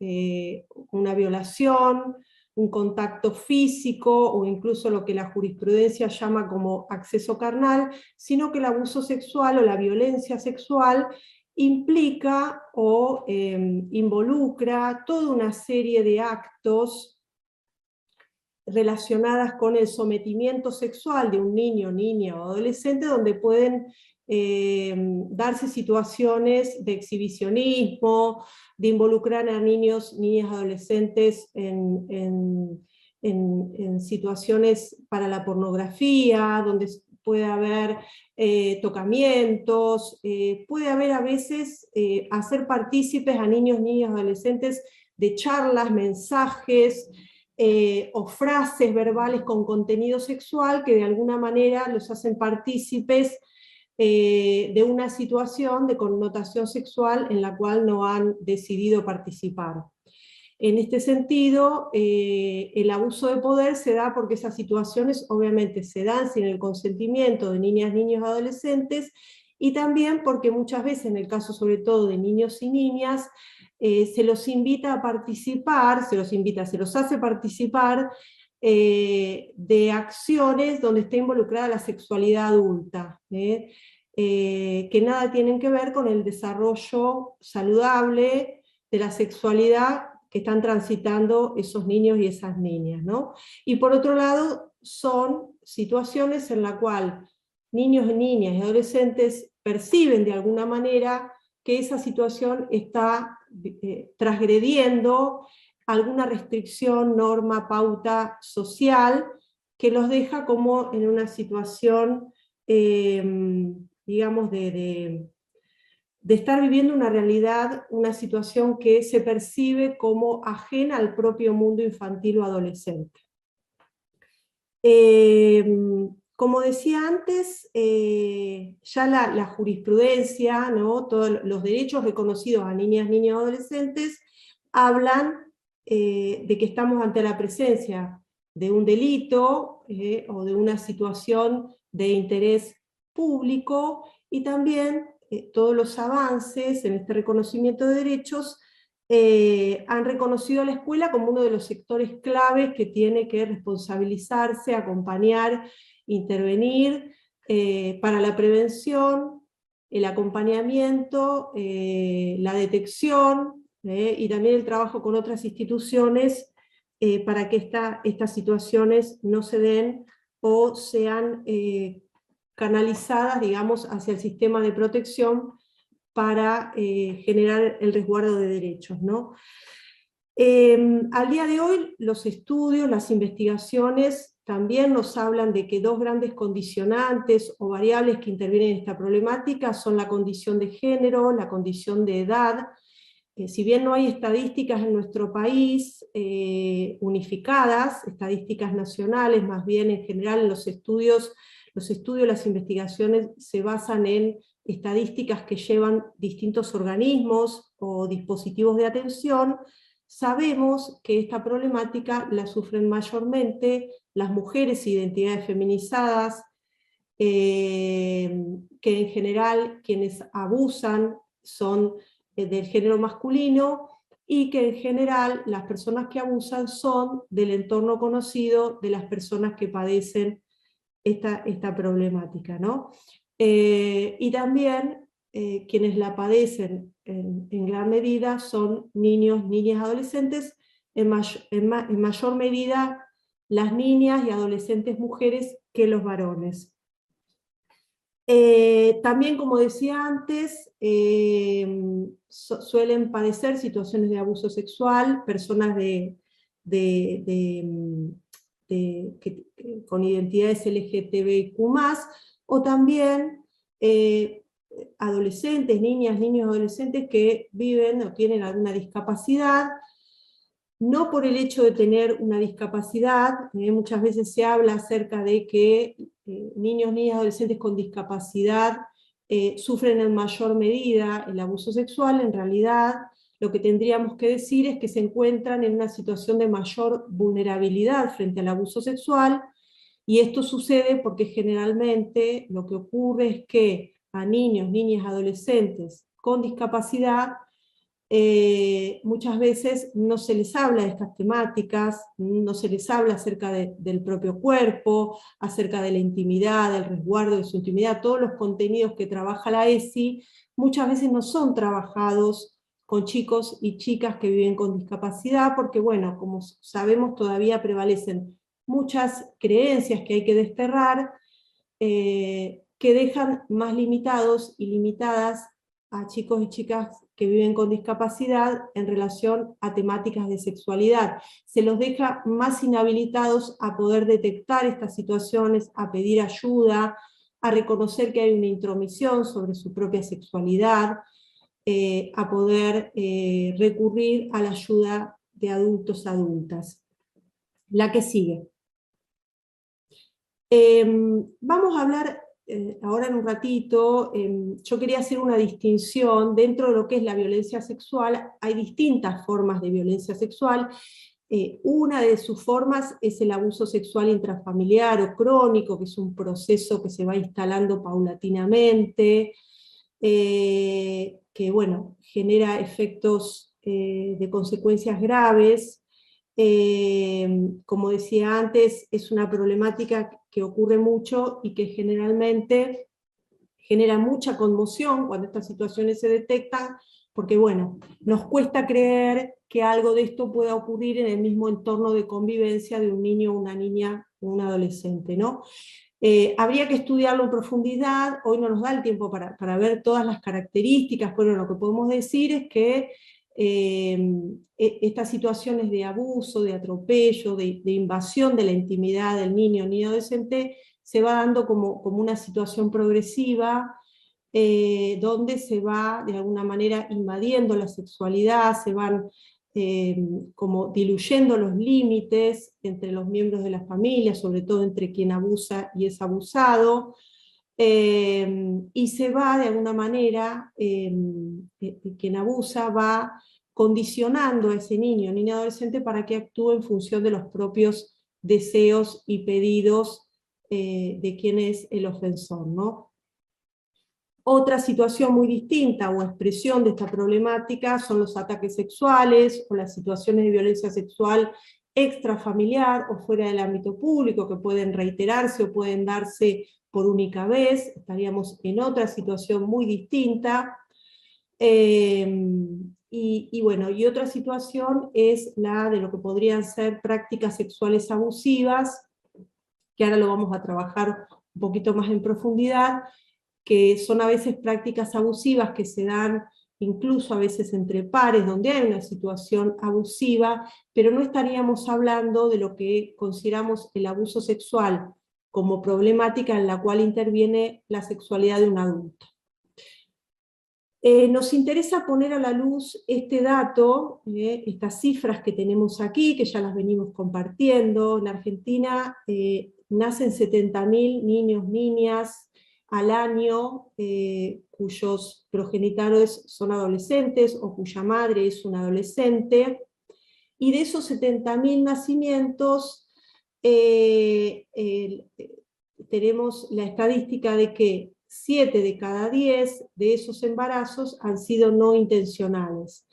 una violación, un contacto físico o incluso lo que la jurisprudencia llama como acceso carnal, sino que el abuso sexual o la violencia sexual implica o involucra toda una serie de actos relacionadas con el sometimiento sexual de un niño, niña o adolescente, donde pueden darse situaciones de exhibicionismo, de involucrar a niños, niñas, adolescentes en situaciones para la pornografía, donde puede haber tocamientos, puede haber a veces hacer partícipes a niños, niñas, adolescentes de charlas, mensajes o frases verbales con contenido sexual que de alguna manera los hacen partícipes de una situación de connotación sexual en la cual no han decidido participar. En este sentido, el abuso de poder se da porque esas situaciones obviamente se dan sin el consentimiento de niñas, niños, adolescentes, y también porque muchas veces, en el caso sobre todo de niños y niñas, se los invita a participar, se los hace participar de acciones donde está involucrada la sexualidad adulta, que nada tienen que ver con el desarrollo saludable de la sexualidad que están transitando esos niños y esas niñas, ¿no? Y por otro lado, son situaciones en las cuales niños, niñas y adolescentes perciben de alguna manera que esa situación está transgrediendo alguna restricción, norma, pauta social, que los deja como en una situación, digamos, de estar viviendo una realidad, una situación que se percibe como ajena al propio mundo infantil o adolescente. Como decía antes, ya la jurisprudencia, ¿no? Todos los derechos reconocidos a niñas, niños y adolescentes hablan de que estamos ante la presencia de un delito o de una situación de interés público, y también todos los avances en este reconocimiento de derechos han reconocido a la escuela como uno de los sectores claves que tiene que responsabilizarse, acompañar, intervenir para la prevención, el acompañamiento, la detección y también el trabajo con otras instituciones para que estas situaciones no se den o sean canalizadas, digamos, hacia el sistema de protección para generar el resguardo de derechos, ¿no? Al día de hoy, los estudios, las investigaciones también nos hablan de que dos grandes condicionantes o variables que intervienen en esta problemática son la condición de género, la condición de edad. Si bien no hay estadísticas en nuestro país unificadas, estadísticas nacionales, más bien en general los estudios, las investigaciones se basan en estadísticas que llevan distintos organismos o dispositivos de atención. Sabemos que esta problemática la sufren mayormente las mujeres e identidades feminizadas, que en general quienes abusan son del género masculino, y que en general las personas que abusan son del entorno conocido de las personas que padecen esta problemática, ¿no? Y también quienes la padecen en gran medida son niños, niñas, adolescentes, en mayor medida las niñas y adolescentes mujeres que los varones. También, como decía antes, suelen padecer situaciones de abuso sexual, personas con identidades LGTBIQ+, o también adolescentes, niñas, niños, adolescentes que viven o tienen alguna discapacidad, no por el hecho de tener una discapacidad. Muchas veces se habla acerca de que niños, niñas, adolescentes con discapacidad sufren en mayor medida el abuso sexual. En realidad, lo que tendríamos que decir es que se encuentran en una situación de mayor vulnerabilidad frente al abuso sexual, y esto sucede porque generalmente lo que ocurre es que a niños, niñas, adolescentes con discapacidad muchas veces no se les habla de estas temáticas, no se les habla acerca del propio cuerpo, acerca de la intimidad, del resguardo de su intimidad. Todos los contenidos que trabaja la ESI muchas veces no son trabajados con chicos y chicas que viven con discapacidad, porque bueno, como sabemos, todavía prevalecen muchas creencias que hay que desterrar, que dejan más limitados y limitadas a chicos y chicas que viven con discapacidad en relación a temáticas de sexualidad. Se los deja más inhabilitados a poder detectar estas situaciones, a pedir ayuda, a reconocer que hay una intromisión sobre su propia sexualidad, a poder recurrir a la ayuda de adultos, adultas. La que sigue. Vamos a hablar ahora en un ratito, yo quería hacer una distinción dentro de lo que es la violencia sexual. Hay distintas formas de violencia sexual. Una de sus formas es el abuso sexual intrafamiliar o crónico, que es un proceso que se va instalando paulatinamente, que bueno, genera efectos de consecuencias graves. Como decía antes, es una problemática que ocurre mucho y que generalmente genera mucha conmoción cuando estas situaciones se detectan, porque bueno, nos cuesta creer que algo de esto pueda ocurrir en el mismo entorno de convivencia de un niño, una niña o un adolescente, ¿no? Habría que estudiarlo en profundidad, hoy no nos da el tiempo para ver todas las características, pero lo que podemos decir es que estas situaciones de abuso, de atropello, de invasión de la intimidad del niño o niña adolescente se va dando como una situación progresiva, donde se va de alguna manera invadiendo la sexualidad, se van como diluyendo los límites entre los miembros de la familia, sobre todo entre quien abusa y es abusado, y se va de alguna manera, quien abusa va condicionando a ese niño o niña adolescente para que actúe en función de los propios deseos y pedidos de quien es el ofensor, ¿no? Otra situación muy distinta o expresión de esta problemática son los ataques sexuales o las situaciones de violencia sexual extrafamiliar o fuera del ámbito público, que pueden reiterarse o pueden darse por única vez. Estaríamos en otra situación muy distinta. Y bueno, y otra situación es la de lo que podrían ser prácticas sexuales abusivas, que ahora lo vamos a trabajar un poquito más en profundidad, que son a veces prácticas abusivas que se dan incluso a veces entre pares, donde hay una situación abusiva, pero no estaríamos hablando de lo que consideramos el abuso sexual como problemática en la cual interviene la sexualidad de un adulto. Nos interesa poner a la luz este dato, estas cifras que tenemos aquí, que ya las venimos compartiendo. En Argentina nacen 70.000 niños, niñas al año, cuyos progenitores son adolescentes o cuya madre es una adolescente, y de esos 70.000 nacimientos tenemos la estadística de que 7 de cada 10 de esos embarazos han sido no intencionales.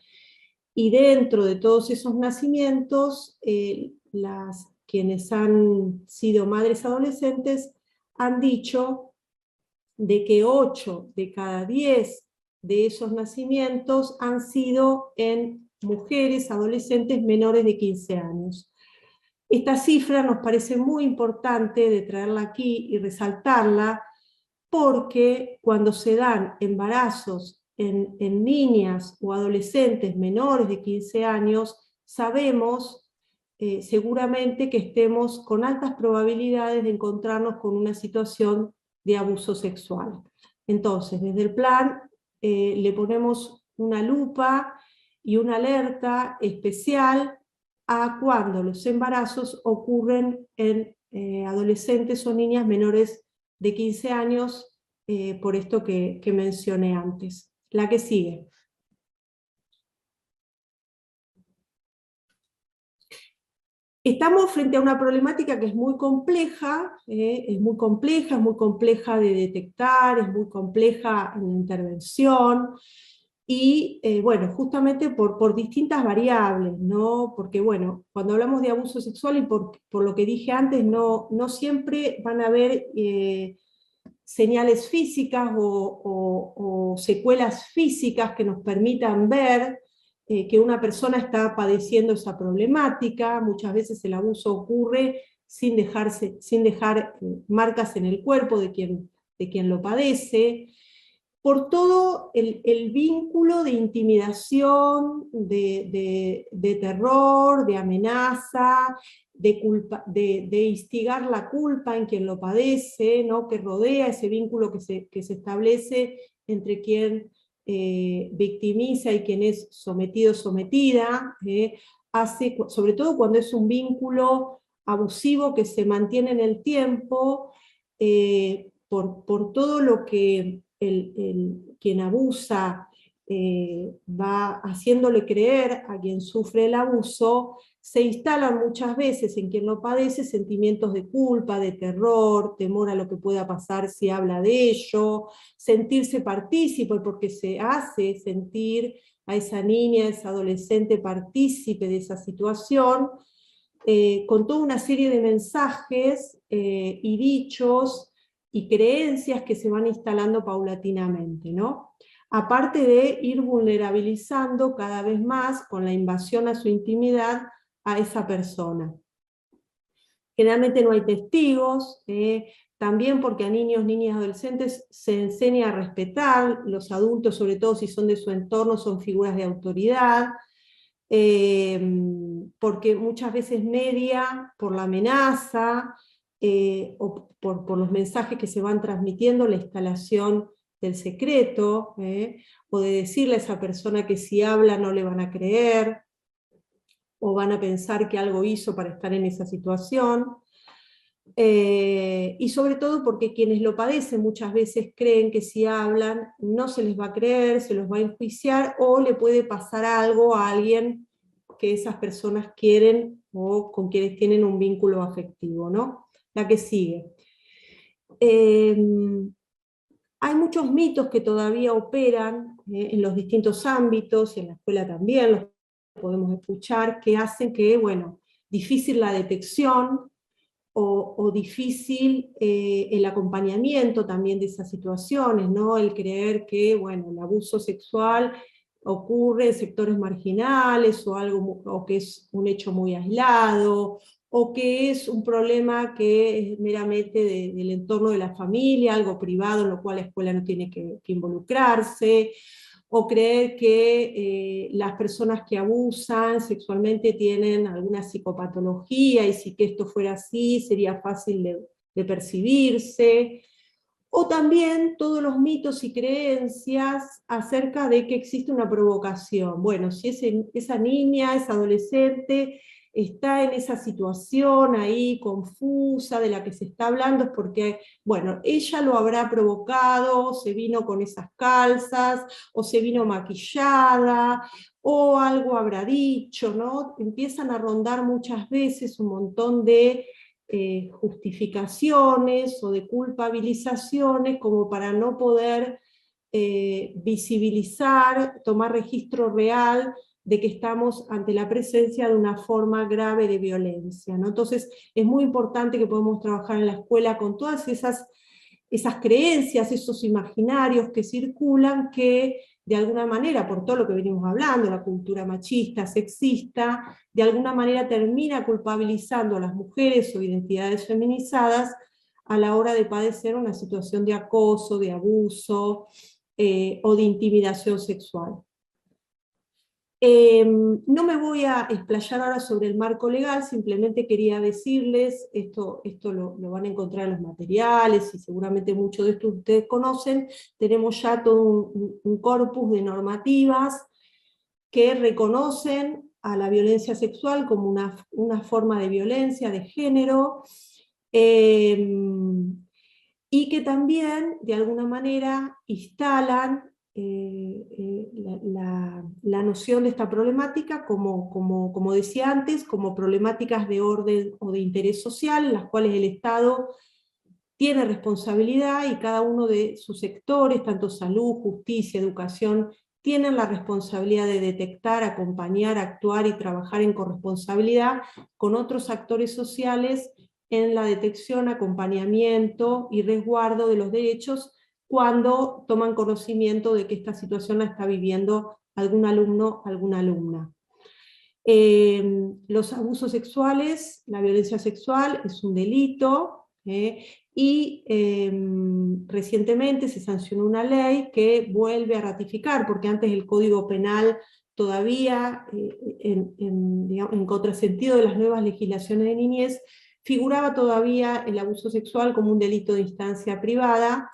Y dentro de todos esos nacimientos, quienes han sido madres adolescentes han dicho de que 8 de cada 10 de esos nacimientos han sido en mujeres adolescentes menores de 15 años. Esta cifra nos parece muy importante de traerla aquí y resaltarla, porque cuando se dan embarazos en niñas o adolescentes menores de 15 años, sabemos seguramente que estemos con altas probabilidades de encontrarnos con una situación de abuso sexual. Entonces, desde el plan le ponemos una lupa y una alerta especial a cuando los embarazos ocurren en adolescentes o niñas menores de 15 años, por esto que mencioné antes. La que sigue. Estamos frente a una problemática que es muy compleja, es muy compleja de detectar, es muy compleja en la intervención, y bueno, justamente por distintas variables, ¿no? Porque bueno, cuando hablamos de abuso sexual, y por lo que dije antes, no siempre van a haber señales físicas o secuelas físicas que nos permitan ver que una persona está padeciendo esa problemática. Muchas veces el abuso ocurre sin dejar marcas en el cuerpo de quien lo padece. por todo el vínculo de intimidación, de terror, de amenaza, de instigar la culpa en quien lo padece, ¿no? Que rodea ese vínculo que se establece entre quien victimiza y quien es sometido o sometida, sobre todo cuando es un vínculo abusivo que se mantiene en el tiempo, por todo lo que quien abusa va haciéndole creer a quien sufre el abuso, se instalan muchas veces en quien lo padece sentimientos de culpa, de terror, temor a lo que pueda pasar si habla de ello, sentirse partícipe, porque se hace sentir a esa niña, a esa adolescente partícipe de esa situación, con toda una serie de mensajes y dichos y creencias que se van instalando paulatinamente, ¿no? Aparte de ir vulnerabilizando cada vez más con la invasión a su intimidad a esa persona. Generalmente no hay testigos, también porque a niños, niñas, adolescentes se enseña a respetar, los adultos, sobre todo si son de su entorno, son figuras de autoridad, porque muchas veces media por la amenaza, o por los mensajes que se van transmitiendo, la instalación del secreto, o de decirle a esa persona que si habla no le van a creer, o van a pensar que algo hizo para estar en esa situación, y sobre todo porque quienes lo padecen muchas veces creen que si hablan no se les va a creer, se los va a enjuiciar, o le puede pasar algo a alguien que esas personas quieren o con quienes tienen un vínculo afectivo, ¿no? La que sigue. Hay muchos mitos que todavía operan en los distintos ámbitos, y en la escuela también los podemos escuchar, que hacen que, bueno, difícil la detección o difícil el acompañamiento también de esas situaciones, ¿no? El creer que, bueno, el abuso sexual ocurre en sectores marginales, o que es un hecho muy aislado, o que es un problema que es meramente del entorno de la familia, algo privado en lo cual la escuela no tiene que involucrarse, o creer que las personas que abusan sexualmente tienen alguna psicopatología, y si que esto fuera así sería fácil de percibirse, o también todos los mitos y creencias acerca de que existe una provocación. Bueno, si esa niña, esa adolescente, está en esa situación ahí confusa de la que se está hablando, es porque, bueno, ella lo habrá provocado, se vino con esas calzas, o se vino maquillada, o algo habrá dicho, ¿no? Empiezan a rondar muchas veces un montón de justificaciones o de culpabilizaciones como para no poder visibilizar, tomar registro real de que estamos ante la presencia de una forma grave de violencia, ¿no? Entonces es muy importante que podamos trabajar en la escuela con todas esas creencias, esos imaginarios que circulan, que de alguna manera, por todo lo que venimos hablando, la cultura machista, sexista, de alguna manera termina culpabilizando a las mujeres o identidades feminizadas a la hora de padecer una situación de acoso, de abuso o de intimidación sexual. No me voy a explayar ahora sobre el marco legal, simplemente quería decirles, esto lo van a encontrar en los materiales, y seguramente muchos de estos ustedes conocen, tenemos ya todo un corpus de normativas que reconocen a la violencia sexual como una forma de violencia de género, y que también, de alguna manera, instalan la noción de esta problemática como decía antes, como problemáticas de orden o de interés social, en las cuales el Estado tiene responsabilidad, y cada uno de sus sectores, tanto salud, justicia, educación, tienen la responsabilidad de detectar, acompañar, actuar y trabajar en corresponsabilidad con otros actores sociales en la detección, acompañamiento y resguardo de los derechos cuando toman conocimiento de que esta situación la está viviendo algún alumno, alguna alumna. Los abusos sexuales, la violencia sexual es un delito, y recientemente se sancionó una ley que vuelve a ratificar, porque antes el Código Penal todavía, en contrasentido de las nuevas legislaciones de niñez, figuraba todavía el abuso sexual como un delito de instancia privada.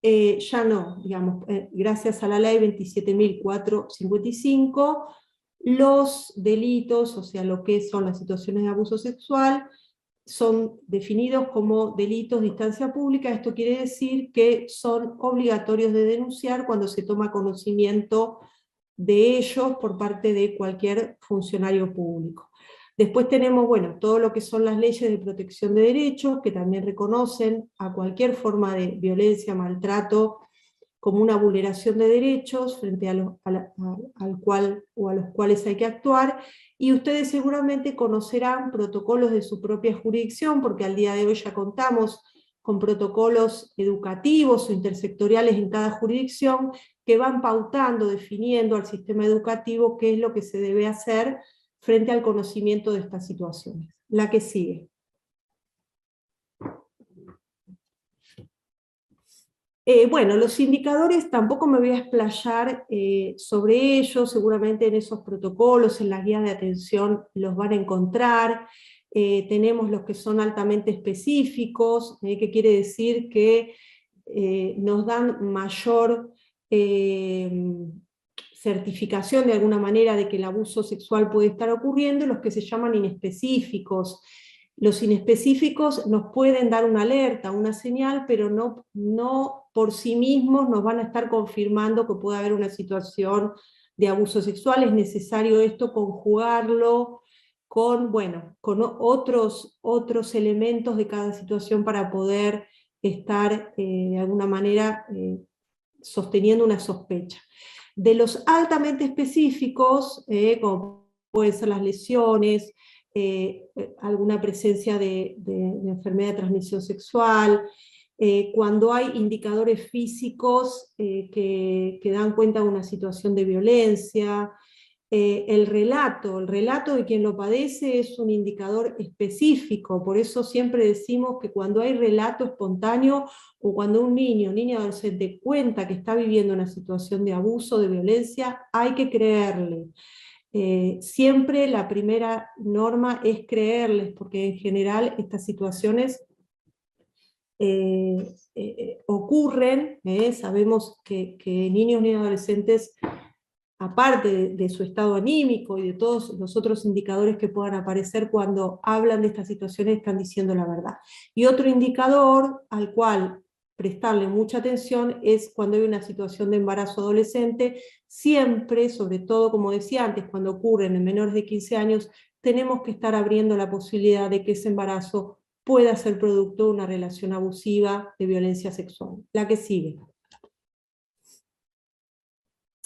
Ya no, digamos, gracias a la ley 27.455, los delitos, o sea, lo que son las situaciones de abuso sexual, son definidos como delitos de instancia pública. Esto quiere decir que son obligatorios de denunciar cuando se toma conocimiento de ellos por parte de cualquier funcionario público. Después tenemos, bueno, todo lo que son las leyes de protección de derechos, que también reconocen a cualquier forma de violencia, maltrato, como una vulneración de derechos frente al cual o a los cuales hay que actuar, y ustedes seguramente conocerán protocolos de su propia jurisdicción, porque al día de hoy ya contamos con protocolos educativos o intersectoriales en cada jurisdicción, que van pautando, definiendo al sistema educativo qué es lo que se debe hacer frente al conocimiento de estas situaciones. La que sigue. Bueno, los indicadores tampoco me voy a explayar sobre ellos, seguramente en esos protocolos, en las guías de atención los van a encontrar. Tenemos los que son altamente específicos, que quiere decir que nos dan mayor certificación de alguna manera de que el abuso sexual puede estar ocurriendo, los que se llaman inespecíficos. Los inespecíficos nos pueden dar una alerta, una señal, pero no por sí mismos nos van a estar confirmando que puede haber una situación de abuso sexual. Es necesario esto conjugarlo con, bueno, con otros elementos de cada situación para poder estar de alguna manera sosteniendo una sospecha. De los altamente específicos, como pueden ser las lesiones, alguna presencia de enfermedad de transmisión sexual, cuando hay indicadores físicos que dan cuenta de una situación de violencia. El relato de quien lo padece es un indicador específico, por eso siempre decimos que cuando hay relato espontáneo o cuando un niño o niña adolescente cuenta que está viviendo una situación de abuso, de violencia, hay que creerle. Siempre la primera norma es creerles, porque en general estas situaciones ocurren, sabemos que niños y adolescentes, aparte de su estado anímico y de todos los otros indicadores que puedan aparecer cuando hablan de estas situaciones, están diciendo la verdad. Y otro indicador al cual prestarle mucha atención es cuando hay una situación de embarazo adolescente. Siempre, sobre todo, como decía antes, cuando ocurren en menores de 15 años, tenemos que estar abriendo la posibilidad de que ese embarazo pueda ser producto de una relación abusiva de violencia sexual. La que sigue.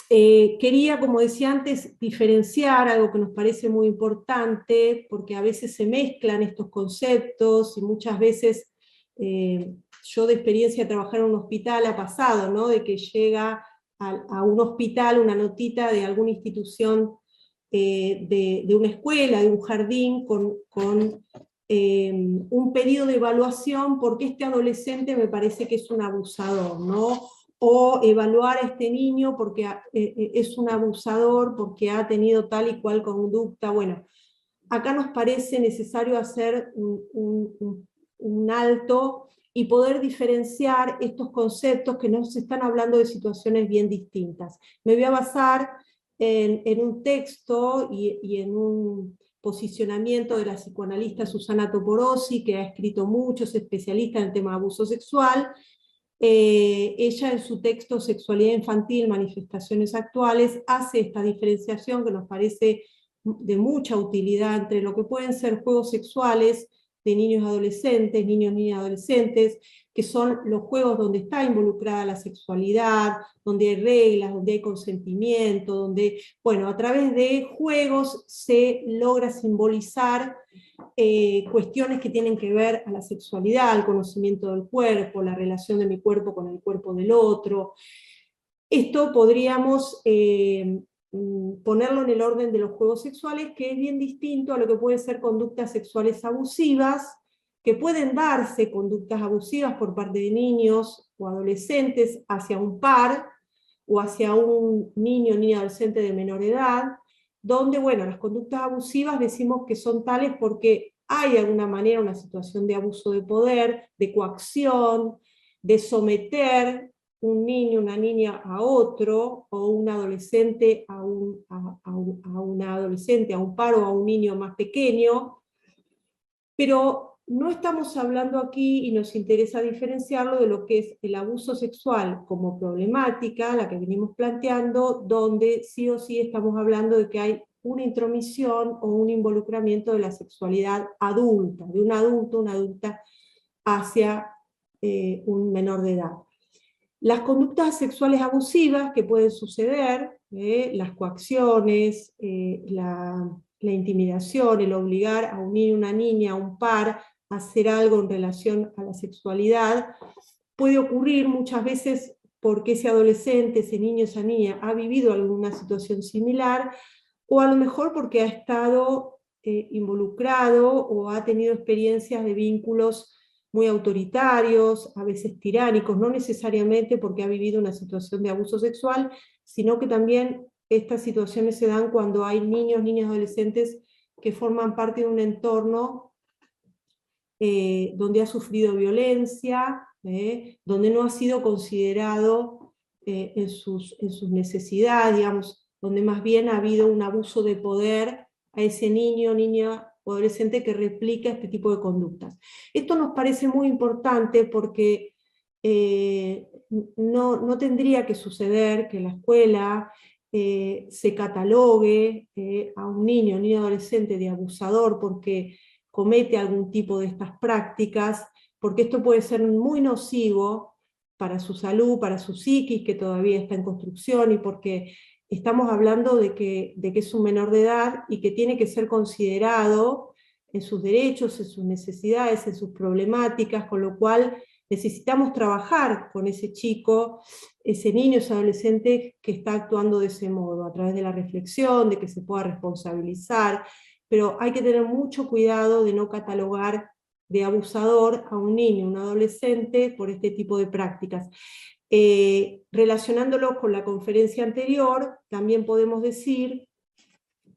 Quería, como decía antes, diferenciar algo que nos parece muy importante, porque a veces se mezclan estos conceptos y muchas veces, yo de experiencia de trabajar en un hospital ha pasado, ¿no? De que llega a un hospital una notita de alguna institución, de una escuela, de un jardín, con un pedido de evaluación porque este adolescente me parece que es un abusador, ¿no? O evaluar a este niño porque es un abusador, porque ha tenido tal y cual conducta. Bueno, acá nos parece necesario hacer un alto y poder diferenciar estos conceptos que nos están hablando de situaciones bien distintas. Me voy a basar en un texto y en un posicionamiento de la psicoanalista Susana Toporossi, que ha escrito mucho, es especialista en el tema de abuso sexual. Ella en su texto Sexualidad Infantil, Manifestaciones Actuales, hace esta diferenciación que nos parece de mucha utilidad entre lo que pueden ser juegos sexuales de niños y adolescentes, niños y adolescentes, que son los juegos donde está involucrada la sexualidad, donde hay reglas, donde hay consentimiento, donde, bueno, a través de juegos se logra simbolizar cuestiones que tienen que ver a la sexualidad, al conocimiento del cuerpo, la relación de mi cuerpo con el cuerpo del otro. Esto podríamos ponerlo en el orden de los juegos sexuales, que es bien distinto a lo que pueden ser conductas sexuales abusivas, que pueden darse conductas abusivas por parte de niños o adolescentes hacia un par, o hacia un niño o niña adolescente de menor edad, donde, bueno, las conductas abusivas decimos que son tales porque hay de alguna manera una situación de abuso de poder, de coacción, de someter un niño, una niña a otro, o un adolescente a una adolescente, a un par o a un niño más pequeño, pero no estamos hablando aquí, y nos interesa diferenciarlo, de lo que es el abuso sexual como problemática, la que venimos planteando, donde sí o sí estamos hablando de que hay una intromisión o un involucramiento de la sexualidad adulta, de un adulto, una adulta, hacia un menor de edad. Las conductas sexuales abusivas que pueden suceder, las coacciones, la intimidación, el obligar a un niño, una niña, a un par, a hacer algo en relación a la sexualidad, puede ocurrir muchas veces porque ese adolescente, ese niño, esa niña ha vivido alguna situación similar, o a lo mejor porque ha estado involucrado o ha tenido experiencias de vínculos muy autoritarios, a veces tiránicos, no necesariamente porque ha vivido una situación de abuso sexual, sino que también estas situaciones se dan cuando hay niños, niñas, adolescentes que forman parte de un entorno donde ha sufrido violencia, donde no ha sido considerado en sus necesidades, digamos, donde más bien ha habido un abuso de poder a ese niño, niña o adolescente que replica este tipo de conductas. Esto nos parece muy importante porque no tendría que suceder que la escuela se catalogue a un niño o niña adolescente de abusador porque comete algún tipo de estas prácticas, porque esto puede ser muy nocivo para su salud, para su psiquis, que todavía está en construcción, y porque estamos hablando de que es un menor de edad y que tiene que ser considerado en sus derechos, en sus necesidades, en sus problemáticas, con lo cual necesitamos trabajar con ese chico, ese niño, ese adolescente que está actuando de ese modo, a través de la reflexión, de que se pueda responsabilizar, pero hay que tener mucho cuidado de no catalogar de abusador a un niño, un adolescente, por este tipo de prácticas. Relacionándolo con la conferencia anterior, también podemos decir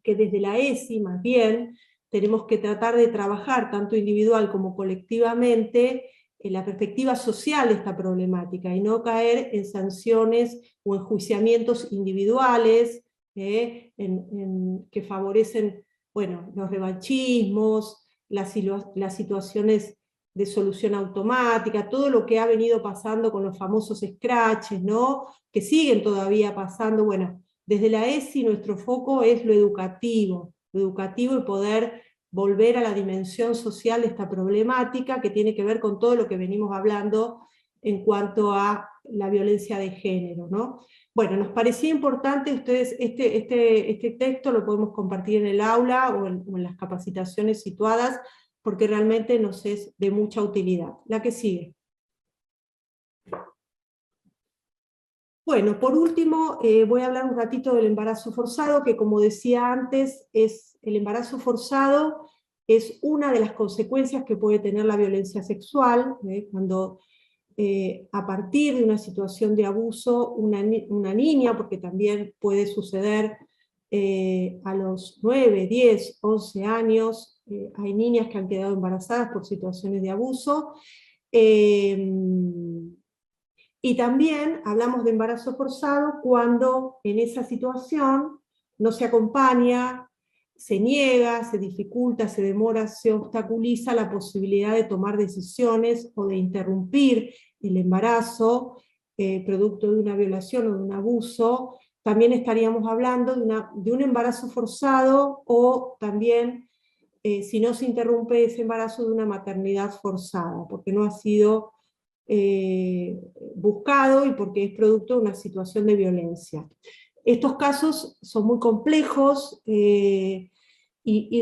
que desde la ESI, más bien, tenemos que tratar de trabajar, tanto individual como colectivamente, en la perspectiva social de esta problemática, y no caer en sanciones o enjuiciamientos individuales que favorecen, bueno, los revanchismos, las situaciones de solución automática, todo lo que ha venido pasando con los famosos scratches, ¿no? Que siguen todavía pasando. Bueno, desde la ESI nuestro foco es lo educativo y poder volver a la dimensión social de esta problemática que tiene que ver con todo lo que venimos hablando en cuanto a la violencia de género, ¿no? Bueno, nos parecía importante, ustedes, este texto lo podemos compartir en el aula o en las capacitaciones situadas, porque realmente nos es de mucha utilidad. La que sigue. Bueno, por último, voy a hablar un ratito del embarazo forzado, que como decía antes, el embarazo forzado es una de las consecuencias que puede tener la violencia sexual, cuando a partir de una situación de abuso, una niña, porque también puede suceder a los 9, 10, 11 años, hay niñas que han quedado embarazadas por situaciones de abuso, y también hablamos de embarazo forzado cuando en esa situación no se acompaña, se niega, se dificulta, se demora, se obstaculiza la posibilidad de tomar decisiones o de interrumpir el embarazo producto de una violación o de un abuso. También estaríamos hablando de un embarazo forzado, o también, si no se interrumpe ese embarazo, de una maternidad forzada, porque no ha sido buscado y porque es producto de una situación de violencia. Estos casos son muy complejos y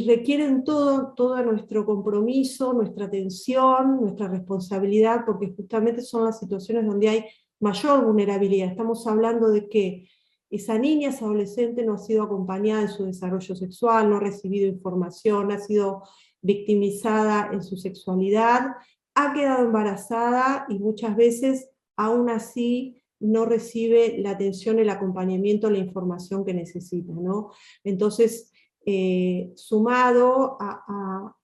requieren todo nuestro compromiso, nuestra atención, nuestra responsabilidad, porque justamente son las situaciones donde hay mayor vulnerabilidad. Estamos hablando de que esa niña, esa adolescente no ha sido acompañada en su desarrollo sexual, no ha recibido información, ha sido victimizada en su sexualidad, ha quedado embarazada y muchas veces aún así no recibe la atención, el acompañamiento, la información que necesita, ¿no? Entonces, sumado a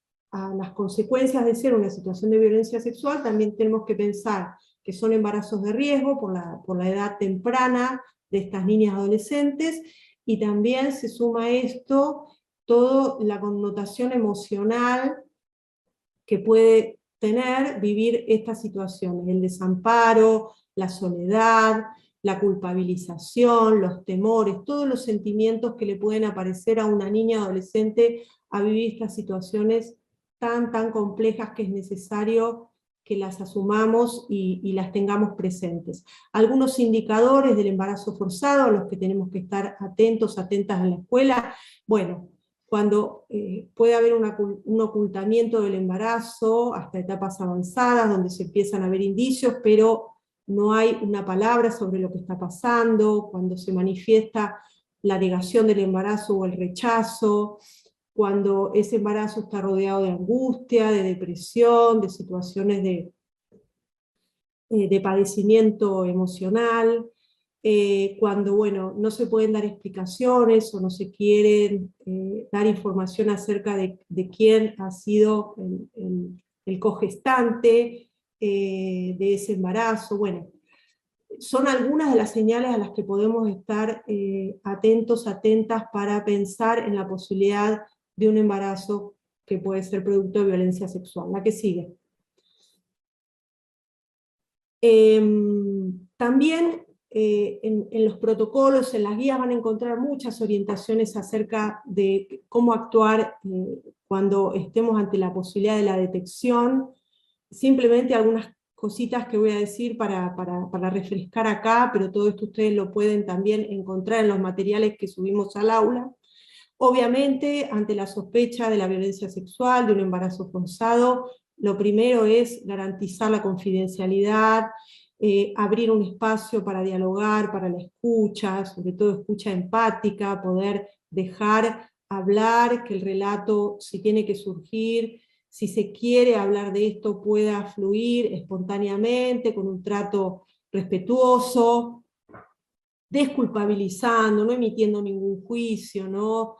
las consecuencias de ser una situación de violencia sexual, también tenemos que pensar que son embarazos de riesgo por la edad temprana de estas niñas adolescentes, y también se suma a esto toda la connotación emocional que puede tener vivir estas situaciones, el desamparo, la soledad, la culpabilización, los temores, todos los sentimientos que le pueden aparecer a una niña adolescente a vivir estas situaciones tan complejas que es necesario que las asumamos y las tengamos presentes. Algunos indicadores del embarazo forzado a los que tenemos que estar atentos, atentas en la escuela, bueno, cuando puede haber un ocultamiento del embarazo hasta etapas avanzadas, donde se empiezan a ver indicios, pero no hay una palabra sobre lo que está pasando, cuando se manifiesta la negación del embarazo o el rechazo, cuando ese embarazo está rodeado de angustia, de depresión, de situaciones de padecimiento emocional, cuando bueno, no se pueden dar explicaciones o no se quieren dar información acerca de quién ha sido el cogestante de ese embarazo. Bueno, son algunas de las señales a las que podemos estar atentos, atentas para pensar en la posibilidad de un embarazo que puede ser producto de violencia sexual. La que sigue. También en los protocolos, en las guías van a encontrar muchas orientaciones acerca de cómo actuar cuando estemos ante la posibilidad de la detección. Simplemente algunas cositas que voy a decir para refrescar acá, pero todo esto ustedes lo pueden también encontrar en los materiales que subimos al aula. Obviamente, ante la sospecha de la violencia sexual, de un embarazo forzado, lo primero es garantizar la confidencialidad, abrir un espacio para dialogar, para la escucha, sobre todo escucha empática, poder dejar hablar, que el relato, si tiene que surgir, si se quiere hablar de esto, pueda fluir espontáneamente, con un trato respetuoso, desculpabilizando, no emitiendo ningún juicio, ¿no?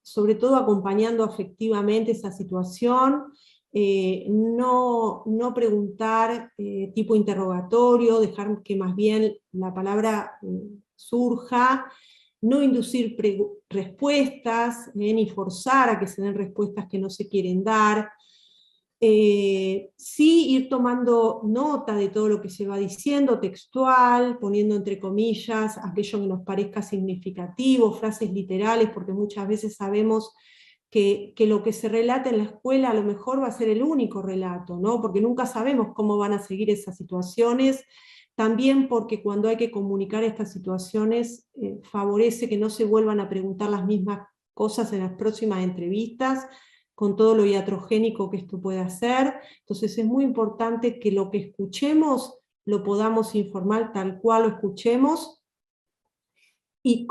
Sobre todo acompañando afectivamente esa situación, no preguntar tipo interrogatorio, dejar que más bien la palabra surja, no inducir respuestas, ni forzar a que se den respuestas que no se quieren dar. Sí ir tomando nota de todo lo que se va diciendo, textual, poniendo entre comillas aquello que nos parezca significativo, frases literales, porque muchas veces sabemos que lo que se relata en la escuela a lo mejor va a ser el único relato, ¿no? Porque nunca sabemos cómo van a seguir esas situaciones, también porque cuando hay que comunicar estas situaciones favorece que no se vuelvan a preguntar las mismas cosas en las próximas entrevistas, con todo lo iatrogénico que esto puede hacer. Entonces es muy importante que lo que escuchemos lo podamos informar tal cual lo escuchemos, y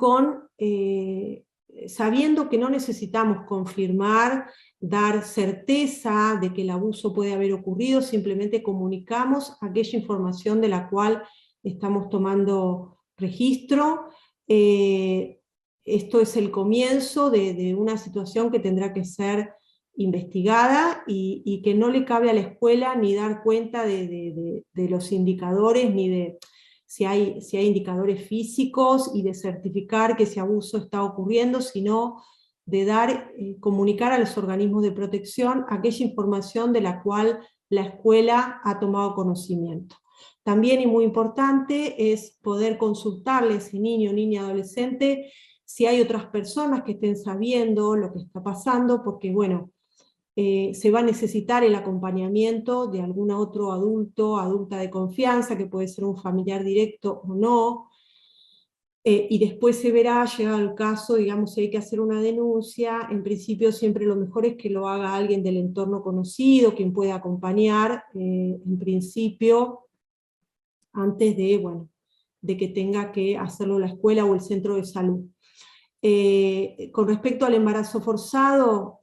sabiendo que no necesitamos confirmar, dar certeza de que el abuso puede haber ocurrido, simplemente comunicamos aquella información de la cual estamos tomando registro. Esto es el comienzo de una situación que tendrá que ser investigada y que no le cabe a la escuela ni dar cuenta de los indicadores, ni de si hay indicadores físicos y de certificar que ese abuso está ocurriendo, sino de comunicar a los organismos de protección aquella información de la cual la escuela ha tomado conocimiento. También, y muy importante, es poder consultarle a ese niño, niña, adolescente, si hay otras personas que estén sabiendo lo que está pasando, porque bueno, se va a necesitar el acompañamiento de algún otro adulto, adulta de confianza, que puede ser un familiar directo o no, y después se verá, llegado el caso, digamos, si hay que hacer una denuncia. En principio siempre lo mejor es que lo haga alguien del entorno conocido, quien pueda acompañar, en principio, antes de que tenga que hacerlo la escuela o el centro de salud. Con respecto al embarazo forzado,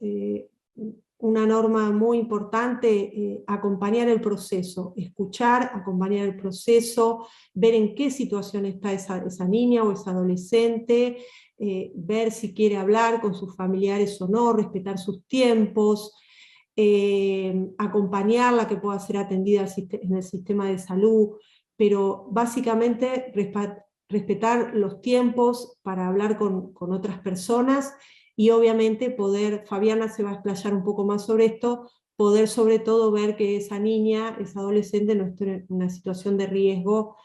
una norma muy importante, acompañar el proceso, escuchar, acompañar el proceso, ver en qué situación está esa niña o esa adolescente, ver si quiere hablar con sus familiares o no, respetar sus tiempos, acompañarla, que pueda ser atendida en el sistema de salud, pero básicamente respetar los tiempos para hablar con otras personas y obviamente poder, Fabiana se va a explayar un poco más sobre esto, poder sobre todo ver que esa niña, esa adolescente no esté en una situación de riesgo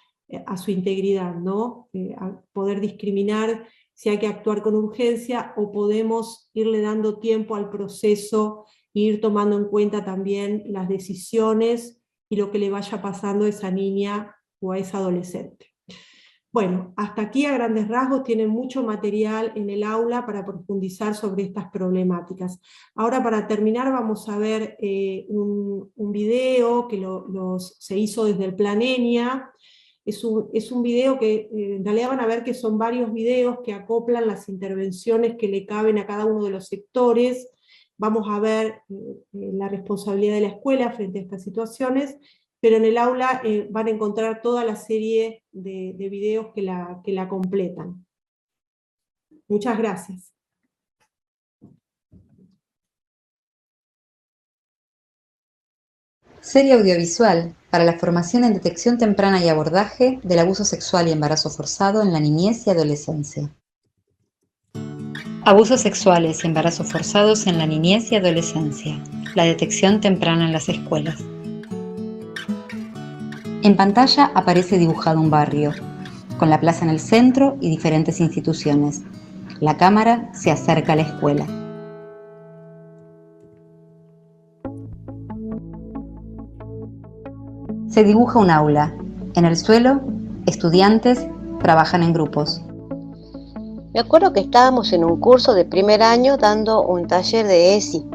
a su integridad, ¿no? A poder discriminar si hay que actuar con urgencia o podemos irle dando tiempo al proceso e ir tomando en cuenta también las decisiones y lo que le vaya pasando a esa niña o a esa adolescente. Bueno, hasta aquí a grandes rasgos tienen mucho material en el aula para profundizar sobre estas problemáticas. Ahora para terminar vamos a ver un video que se hizo desde el Plan ENIA. Es un video que en realidad van a ver que son varios videos que acoplan las intervenciones que le caben a cada uno de los sectores. Vamos a ver la responsabilidad de la escuela frente a estas situaciones, pero en el aula van a encontrar toda la serie de videos que la completan. Muchas gracias. Serie audiovisual para la formación en detección temprana y abordaje del abuso sexual y embarazo forzado en la niñez y adolescencia. Abusos sexuales y embarazos forzados en la niñez y adolescencia. La detección temprana en las escuelas. En pantalla aparece dibujado un barrio, con la plaza en el centro y diferentes instituciones. La cámara se acerca a la escuela. Se dibuja un aula. En el suelo, estudiantes trabajan en grupos. Me acuerdo que estábamos en un curso de primer año dando un taller de ESI.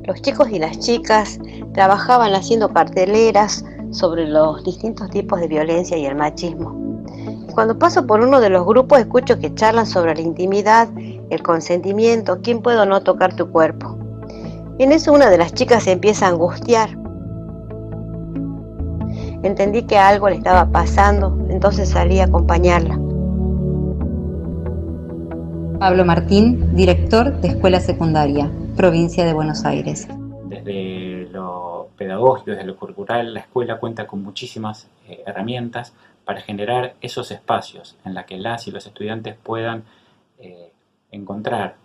Los chicos y las chicas trabajaban haciendo carteleras sobre los distintos tipos de violencia y el machismo. Y cuando paso por uno de los grupos escucho que charlan sobre la intimidad, el consentimiento, quién puede o no tocar tu cuerpo. En eso una de las chicas se empieza a angustiar. Entendí que algo le estaba pasando, entonces salí a acompañarla. Pablo Martín, director de Escuela Secundaria, Provincia de Buenos Aires. Desde lo pedagógico, desde lo curricular, la escuela cuenta con muchísimas herramientas para generar esos espacios en los que las y los estudiantes puedan encontrar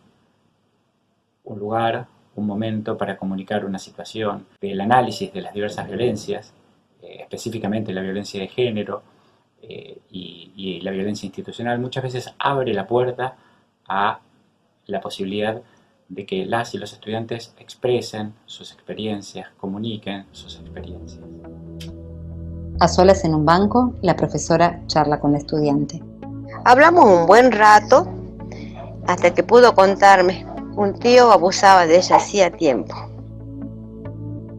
un lugar, un momento para comunicar una situación, del análisis de las diversas violencias, específicamente la violencia de género y la violencia institucional. Muchas veces abre la puerta a la posibilidad de que las y los estudiantes expresen sus experiencias, comuniquen sus experiencias. A solas en un banco, la profesora charla con la estudiante. Hablamos un buen rato hasta que pudo contarme. Un tío abusaba de ella hacía tiempo.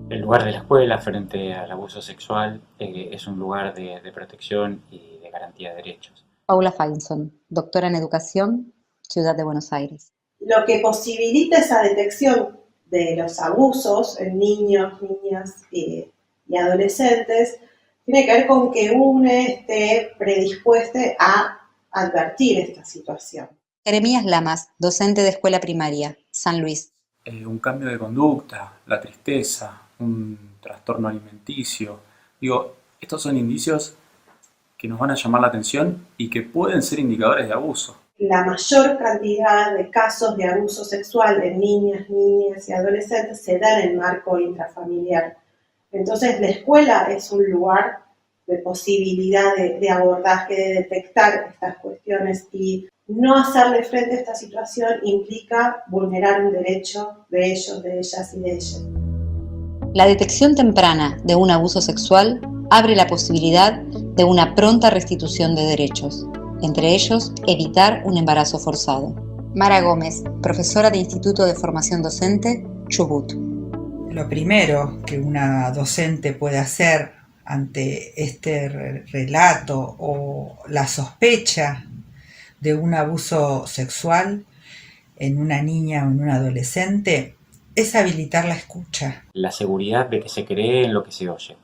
El lugar de la escuela frente al abuso sexual es un lugar de protección y de garantía de derechos. Paula Fainson, doctora en educación, Ciudad de Buenos Aires. Lo que posibilita esa detección de los abusos en niños, niñas y adolescentes tiene que ver con que uno esté predispuesto a advertir esta situación. Jeremías Lamas, docente de escuela primaria, San Luis. Un cambio de conducta, la tristeza, un trastorno alimenticio. Estos son indicios que nos van a llamar la atención y que pueden ser indicadores de abuso. La mayor cantidad de casos de abuso sexual en niñas, niñas y adolescentes se da en el marco intrafamiliar. Entonces la escuela es un lugar de posibilidad de abordaje, de detectar estas cuestiones, y no hacerle frente a esta situación implica vulnerar un derecho de ellos, de ellas y de ellas. La detección temprana de un abuso sexual abre la posibilidad de una pronta restitución de derechos, entre ellos evitar un embarazo forzado. Mara Gómez, profesora de Instituto de Formación Docente, Chubut. Lo primero que una docente puede hacer ante este relato o la sospecha de un abuso sexual en una niña o en un adolescente Es habilitar la escucha. La seguridad de que se cree en lo que se oye.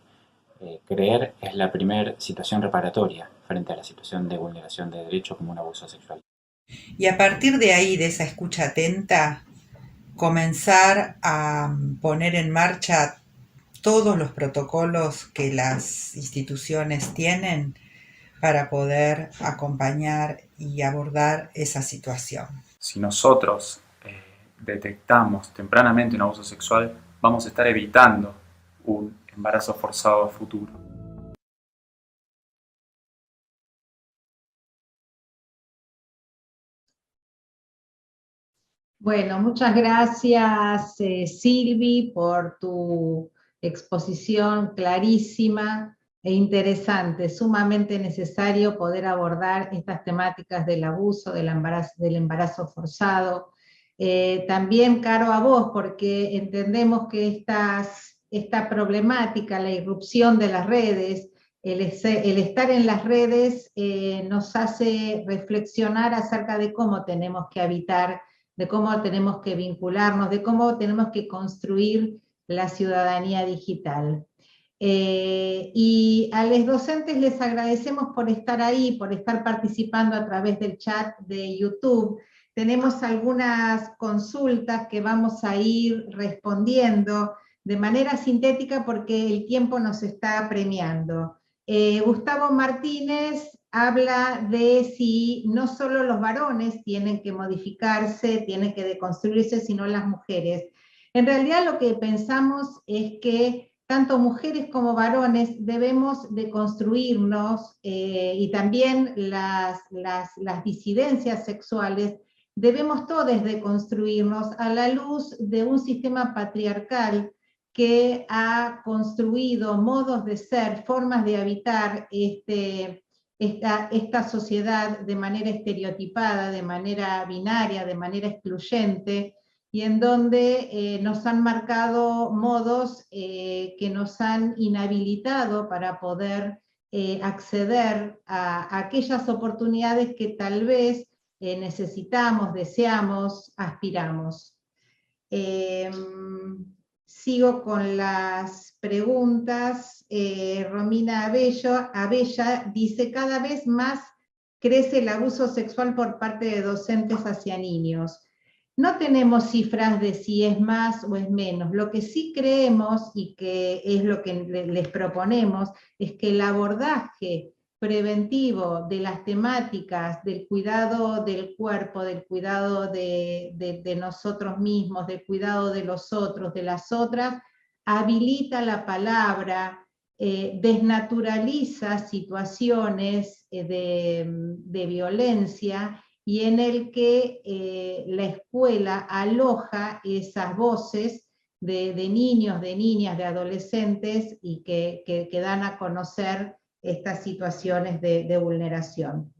Creer es la primera situación reparatoria frente a la situación de vulneración de derechos como un abuso sexual. Y a partir de ahí, de esa escucha atenta, comenzar a poner en marcha todos los protocolos que las instituciones tienen para poder acompañar y abordar esa situación. Si nosotros detectamos tempranamente un abuso sexual, vamos a estar evitando un embarazo forzado a futuro. Bueno, muchas gracias Silvi por tu exposición clarísima e interesante, sumamente necesario poder abordar estas temáticas del abuso, del embarazo forzado. También, Caro, a vos, porque entendemos que esta problemática, la irrupción de las redes, el estar en las redes nos hace reflexionar acerca de cómo tenemos que habitar, de cómo tenemos que vincularnos, de cómo tenemos que construir la ciudadanía digital. Y a los docentes les agradecemos por estar ahí, por estar participando a través del chat de YouTube. Tenemos algunas consultas que vamos a ir respondiendo de manera sintética porque el tiempo nos está premiando. Gustavo Martínez habla de si no solo los varones tienen que modificarse, tienen que deconstruirse, sino las mujeres. En realidad lo que pensamos es que tanto mujeres como varones debemos deconstruirnos y también las disidencias sexuales debemos todos deconstruirnos a la luz de un sistema patriarcal que ha construido modos de ser, formas de habitar esta sociedad de manera estereotipada, de manera binaria, de manera excluyente, y en donde nos han marcado modos que nos han inhabilitado para poder acceder a aquellas oportunidades que tal vez necesitamos, deseamos, aspiramos. Sigo con las preguntas. Romina Abella dice, cada vez más crece el abuso sexual por parte de docentes hacia niños. No tenemos cifras de si es más o es menos. Lo que sí creemos, y que es lo que les proponemos, es que el abordaje preventivo de las temáticas del cuidado del cuerpo, del cuidado de nosotros mismos, del cuidado de los otros, de las otras, habilita la palabra, desnaturaliza situaciones de violencia, y en el que la escuela aloja esas voces de niños, de niñas, de adolescentes, y que dan a conocer estas situaciones de vulneración.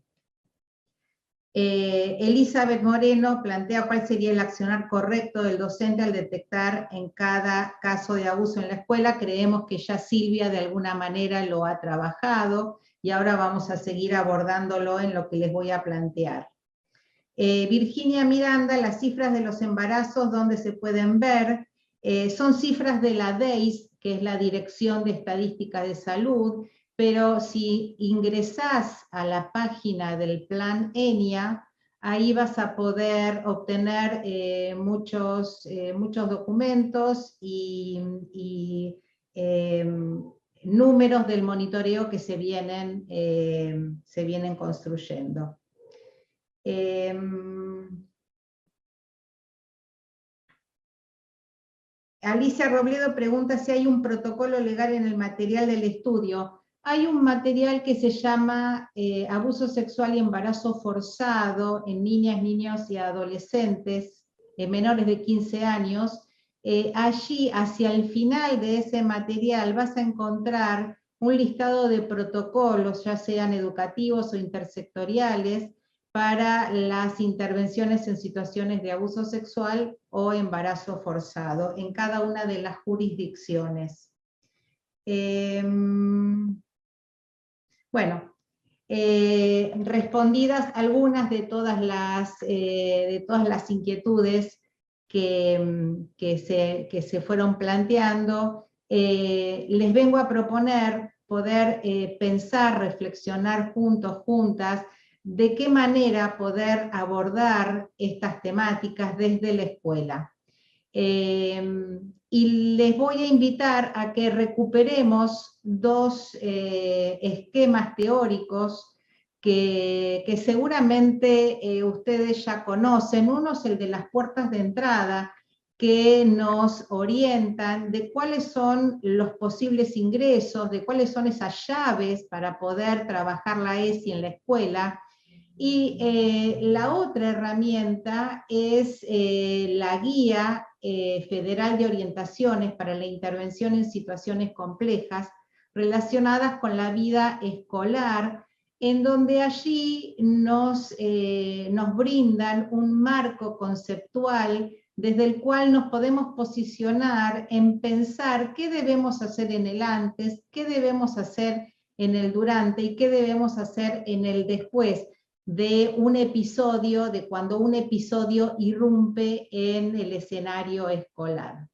Elizabeth Moreno plantea cuál sería el accionar correcto del docente al detectar en cada caso de abuso en la escuela. Creemos que ya Silvia de alguna manera lo ha trabajado, y ahora vamos a seguir abordándolo en lo que les voy a plantear. Virginia Miranda, las cifras de los embarazos, ¿dónde se pueden ver? Son cifras de la DEIS, que es la Dirección de Estadística de Salud, pero si ingresás a la página del Plan ENIA, ahí vas a poder obtener muchos documentos y números del monitoreo que se vienen construyendo. Alicia Robledo pregunta si hay un protocolo legal en el material del estudio. Hay un material que se llama Abuso sexual y embarazo forzado en niñas, niños y adolescentes menores de 15 años. Allí, hacia el final de ese material, vas a encontrar un listado de protocolos, ya sean educativos o intersectoriales, para las intervenciones en situaciones de abuso sexual o embarazo forzado, en cada una de las jurisdicciones. Bueno, respondidas algunas de todas las inquietudes que se fueron planteando, les vengo a proponer poder pensar, reflexionar juntos, juntas, de qué manera poder abordar estas temáticas desde la escuela. Y les voy a invitar a que recuperemos dos esquemas teóricos que seguramente ustedes ya conocen. Uno es el de las puertas de entrada, que nos orientan de cuáles son los posibles ingresos, de cuáles son esas llaves para poder trabajar la ESI en la escuela. Y la otra herramienta es la Guía Federal de Orientaciones para la Intervención en Situaciones Complejas relacionadas con la vida escolar, en donde allí nos brindan un marco conceptual desde el cual nos podemos posicionar en pensar qué debemos hacer en el antes, qué debemos hacer en el durante y qué debemos hacer en el después de un episodio, de cuando un episodio irrumpe en el escenario escolar.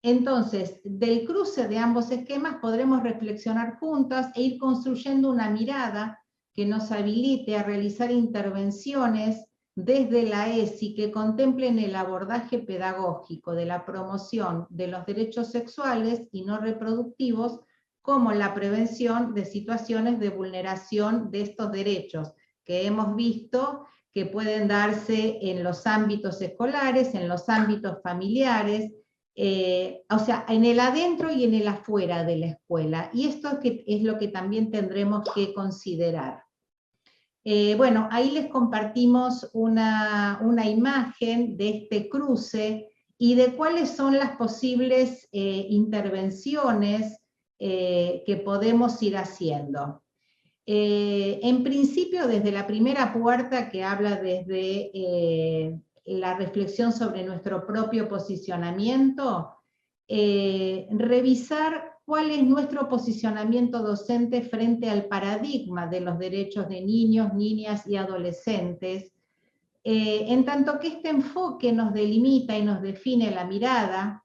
Entonces, del cruce de ambos esquemas podremos reflexionar juntas e ir construyendo una mirada que nos habilite a realizar intervenciones desde la ESI que contemplen el abordaje pedagógico de la promoción de los derechos sexuales y no reproductivos, como la prevención de situaciones de vulneración de estos derechos, que hemos visto que pueden darse en los ámbitos escolares, en los ámbitos familiares, o sea, en el adentro y en el afuera de la escuela. Y esto es lo que también tendremos que considerar. Bueno, ahí les compartimos una imagen de este cruce y de cuáles son las posibles intervenciones que podemos ir haciendo. En principio, desde la primera puerta, que habla desde la reflexión sobre nuestro propio posicionamiento, revisar cuál es nuestro posicionamiento docente frente al paradigma de los derechos de niños, niñas y adolescentes, en tanto que este enfoque nos delimita y nos define la mirada,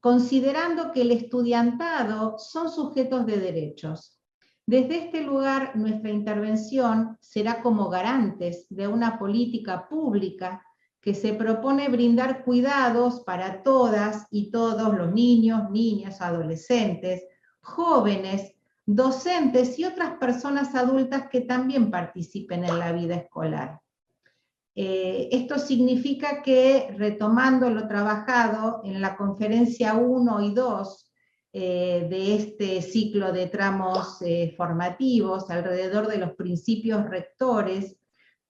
considerando que el estudiantado son sujetos de derechos. Desde este lugar, nuestra intervención será como garantes de una política pública que se propone brindar cuidados para todas y todos los niños, niñas, adolescentes, jóvenes, docentes y otras personas adultas que también participen en la vida escolar. Esto significa que, retomando lo trabajado en la conferencia 1 y 2 de este ciclo de tramos formativos alrededor de los principios rectores,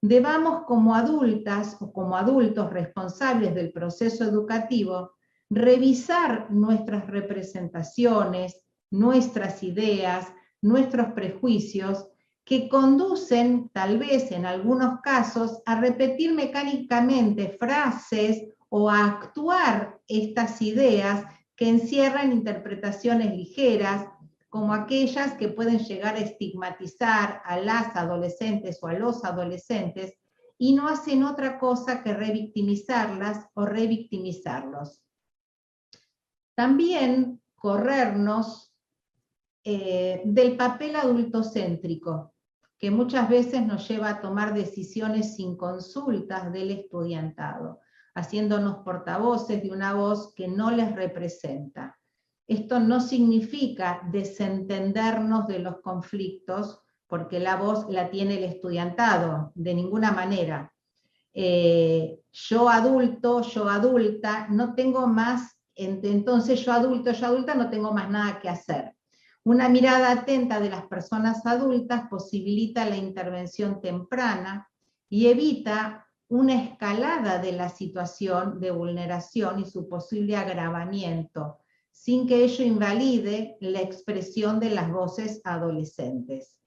debamos como adultas o como adultos responsables del proceso educativo revisar nuestras representaciones, nuestras ideas, nuestros prejuicios, que conducen, tal vez en algunos casos, a repetir mecánicamente frases o a actuar estas ideas que encierran interpretaciones ligeras, como aquellas que pueden llegar a estigmatizar a las adolescentes o a los adolescentes, y no hacen otra cosa que revictimizarlas o revictimizarlos. También corrernos del papel adultocéntrico, que muchas veces nos lleva a tomar decisiones sin consultas del estudiantado, haciéndonos portavoces de una voz que no les representa. Esto no significa desentendernos de los conflictos, porque la voz la tiene el estudiantado, de ninguna manera. Yo adulto, yo adulta, no tengo más, entonces yo adulto, yo adulta, no tengo más nada que hacer. Una mirada atenta de las personas adultas posibilita la intervención temprana y evita una escalada de la situación de vulneración y su posible agravamiento, sin que ello invalide la expresión de las voces adolescentes.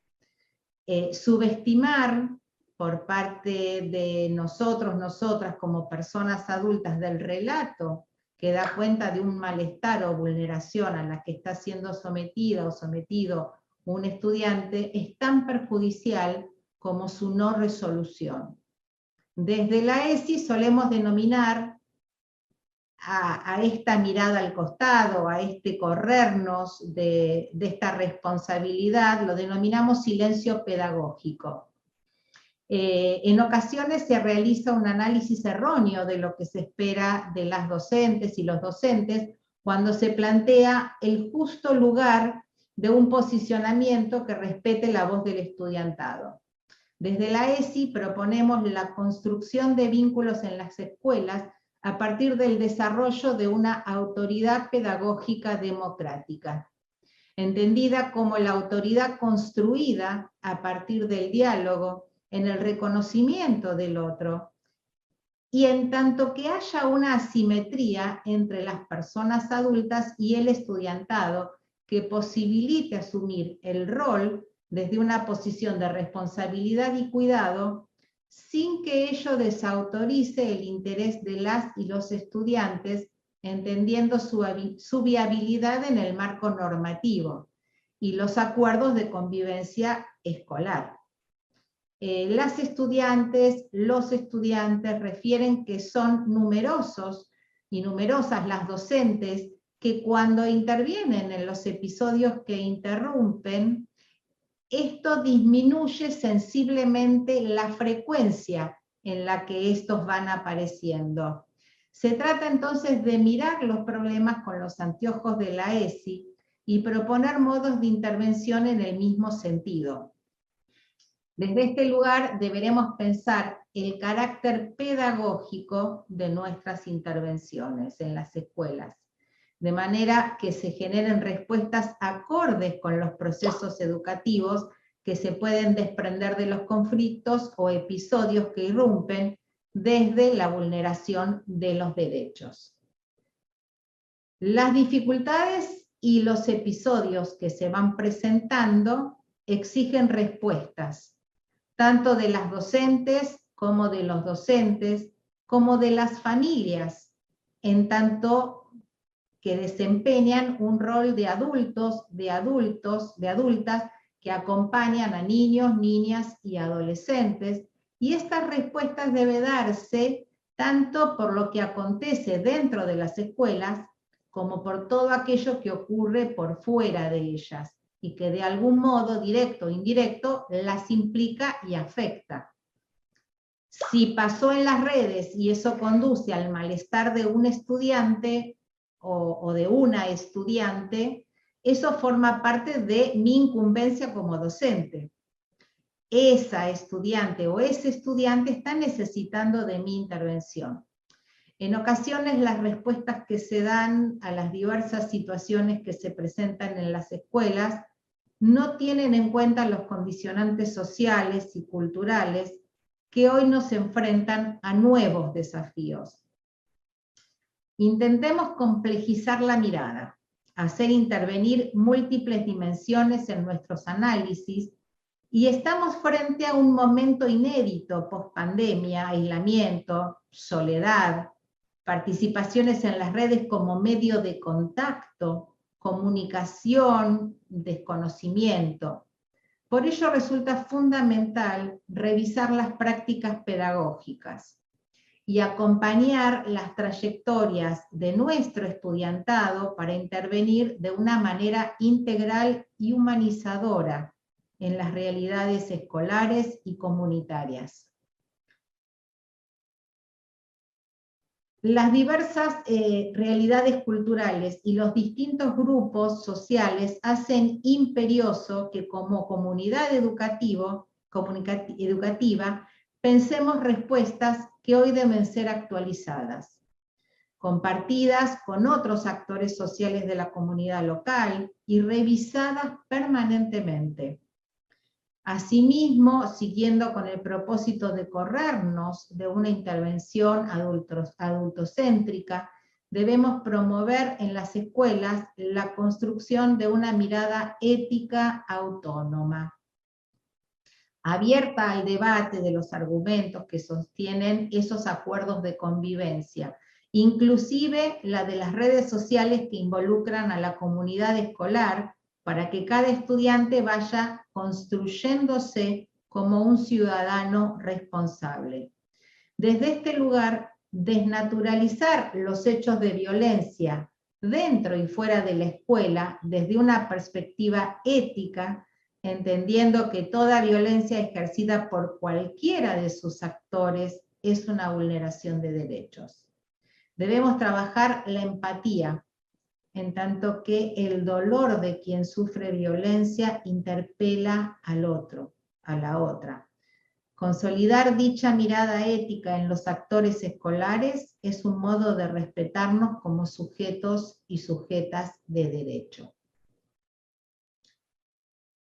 Subestimar por parte de nosotros, nosotras como personas adultas del relato que da cuenta de un malestar o vulneración a la que está siendo sometida o sometido un estudiante es tan perjudicial como su no resolución. Desde la ESI solemos denominar a esta mirada al costado, a este corrernos de esta responsabilidad, lo denominamos silencio pedagógico. En ocasiones se realiza un análisis erróneo de lo que se espera de las docentes y los docentes cuando se plantea el justo lugar de un posicionamiento que respete la voz del estudiantado. Desde la ESI proponemos la construcción de vínculos en las escuelas a partir del desarrollo de una autoridad pedagógica democrática, entendida como la autoridad construida a partir del diálogo, en el reconocimiento del otro, y en tanto que haya una asimetría entre las personas adultas y el estudiantado que posibilite asumir el rol desde una posición de responsabilidad y cuidado, sin que ello desautorice el interés de las y los estudiantes, entendiendo su viabilidad en el marco normativo y los acuerdos de convivencia escolar. Las estudiantes, los estudiantes refieren que son numerosos y numerosas las docentes que cuando intervienen en los episodios que interrumpen, esto disminuye sensiblemente la frecuencia en la que estos van apareciendo. Se trata entonces de mirar los problemas con los anteojos de la ESI y proponer modos de intervención en el mismo sentido. Desde este lugar deberemos pensar el carácter pedagógico de nuestras intervenciones en las escuelas, de manera que se generen respuestas acordes con los procesos educativos que se pueden desprender de los conflictos o episodios que irrumpen desde la vulneración de los derechos. Las dificultades y los episodios que se van presentando exigen respuestas, tanto de las docentes como de los docentes, como de las familias, en tanto que desempeñan un rol de adultos, de adultas que acompañan a niños, niñas y adolescentes, y estas respuestas deben darse tanto por lo que acontece dentro de las escuelas, como por todo aquello que ocurre por fuera de ellas, y que de algún modo, directo o indirecto, las implica y afecta. Si pasó en las redes y eso conduce al malestar de un estudiante o de una estudiante, eso forma parte de mi incumbencia como docente. Esa estudiante o ese estudiante está necesitando de mi intervención. En ocasiones las respuestas que se dan a las diversas situaciones que se presentan en las escuelas no tienen en cuenta los condicionantes sociales y culturales que hoy nos enfrentan a nuevos desafíos. Intentemos complejizar la mirada, hacer intervenir múltiples dimensiones en nuestros análisis, y estamos frente a un momento inédito, post-pandemia, aislamiento, soledad, participaciones en las redes como medio de contacto, comunicación, desconocimiento. Por ello resulta fundamental revisar las prácticas pedagógicas y acompañar las trayectorias de nuestro estudiantado para intervenir de una manera integral y humanizadora en las realidades escolares y comunitarias. Las diversas realidades culturales y los distintos grupos sociales hacen imperioso que como comunidad educativa pensemos respuestas que hoy deben ser actualizadas, compartidas con otros actores sociales de la comunidad local y revisadas permanentemente. Asimismo, siguiendo con el propósito de corrernos de una intervención adultocéntrica, debemos promover en las escuelas la construcción de una mirada ética autónoma, abierta al debate de los argumentos que sostienen esos acuerdos de convivencia, inclusive la de las redes sociales que involucran a la comunidad escolar para que cada estudiante vaya construyéndose como un ciudadano responsable. Desde este lugar, desnaturalizar los hechos de violencia dentro y fuera de la escuela desde una perspectiva ética, entendiendo que toda violencia ejercida por cualquiera de sus actores es una vulneración de derechos. Debemos trabajar la empatía, en tanto que el dolor de quien sufre violencia interpela al otro, a la otra. Consolidar dicha mirada ética en los actores escolares es un modo de respetarnos como sujetos y sujetas de derecho.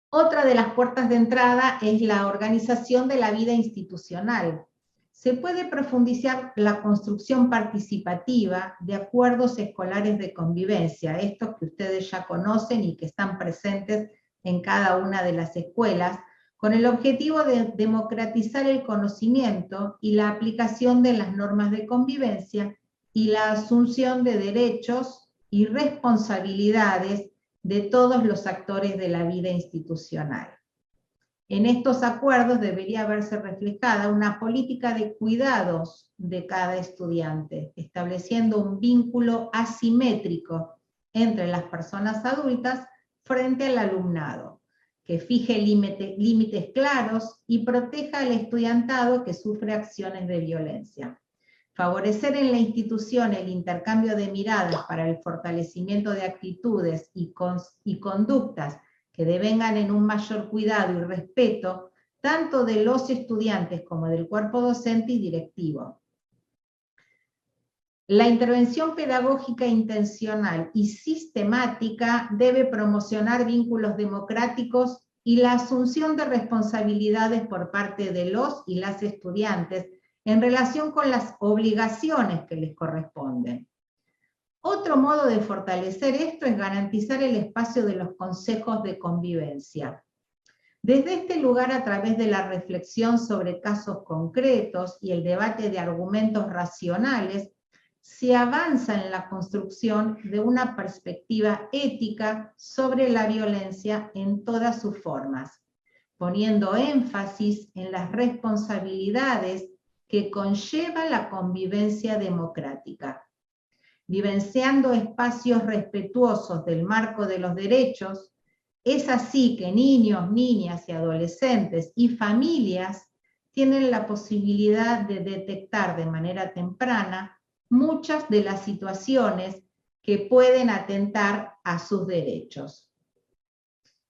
Otra de las puertas de entrada es la organización de la vida institucional. Se puede profundizar la construcción participativa de acuerdos escolares de convivencia, estos que ustedes ya conocen y que están presentes en cada una de las escuelas, con el objetivo de democratizar el conocimiento y la aplicación de las normas de convivencia y la asunción de derechos y responsabilidades de todos los actores de la vida institucional. En estos acuerdos debería verse reflejada una política de cuidados de cada estudiante, estableciendo un vínculo asimétrico entre las personas adultas frente al alumnado, que fije límites claros y proteja al estudiantado que sufre acciones de violencia. Favorecer en la institución el intercambio de miradas para el fortalecimiento de actitudes y conductas que devengan en un mayor cuidado y respeto, tanto de los estudiantes como del cuerpo docente y directivo. La intervención pedagógica intencional y sistemática debe promocionar vínculos democráticos y la asunción de responsabilidades por parte de los y las estudiantes en relación con las obligaciones que les corresponden. Otro modo de fortalecer esto es garantizar el espacio de los consejos de convivencia. Desde este lugar, a través de la reflexión sobre casos concretos y el debate de argumentos racionales, se avanza en la construcción de una perspectiva ética sobre la violencia en todas sus formas, poniendo énfasis en las responsabilidades que conlleva la convivencia democrática. Vivenciando espacios respetuosos del marco de los derechos, es así que niños, niñas y adolescentes y familias tienen la posibilidad de detectar de manera temprana muchas de las situaciones que pueden atentar a sus derechos.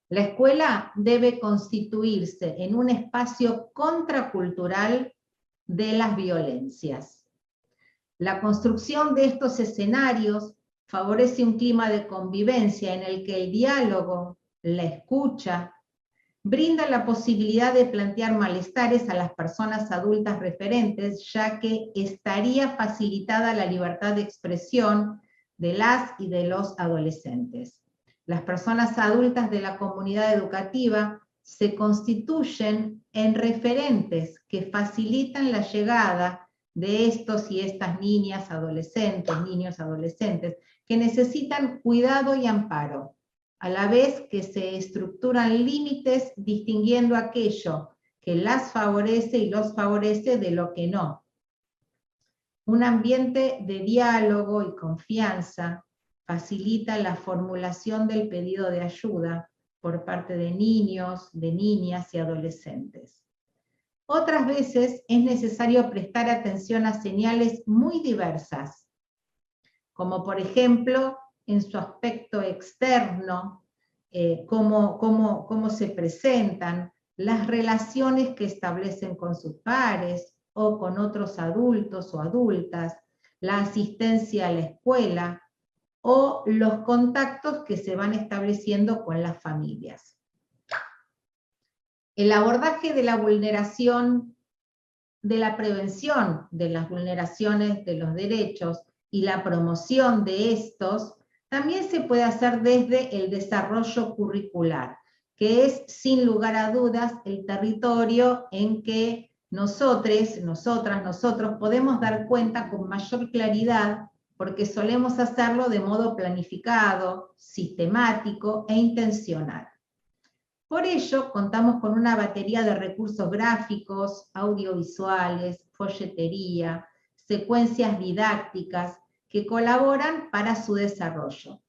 La escuela debe constituirse en un espacio contracultural de las violencias. La construcción de estos escenarios favorece un clima de convivencia en el que el diálogo, la escucha, brinda la posibilidad de plantear malestares a las personas adultas referentes, ya que estaría facilitada la libertad de expresión de las y de los adolescentes. Las personas adultas de la comunidad educativa se constituyen en referentes que facilitan la llegada de estos y estas niñas, adolescentes, niños, adolescentes, que necesitan cuidado y amparo, a la vez que se estructuran límites distinguiendo aquello que las favorece y los favorece de lo que no. Un ambiente de diálogo y confianza facilita la formulación del pedido de ayuda por parte de niños, de niñas y adolescentes. Otras veces es necesario prestar atención a señales muy diversas, como por ejemplo en su aspecto externo, cómo se presentan, las relaciones que establecen con sus pares o con otros adultos o adultas, la asistencia a la escuela o los contactos que se van estableciendo con las familias. El abordaje de la vulneración, de la prevención de las vulneraciones de los derechos y la promoción de estos también se puede hacer desde el desarrollo curricular, que es sin lugar a dudas el territorio en que nosotros podemos dar cuenta con mayor claridad porque solemos hacerlo de modo planificado, sistemático e intencional. Por ello, contamos con una batería de recursos gráficos, audiovisuales, folletería, secuencias didácticas que colaboran para su desarrollo.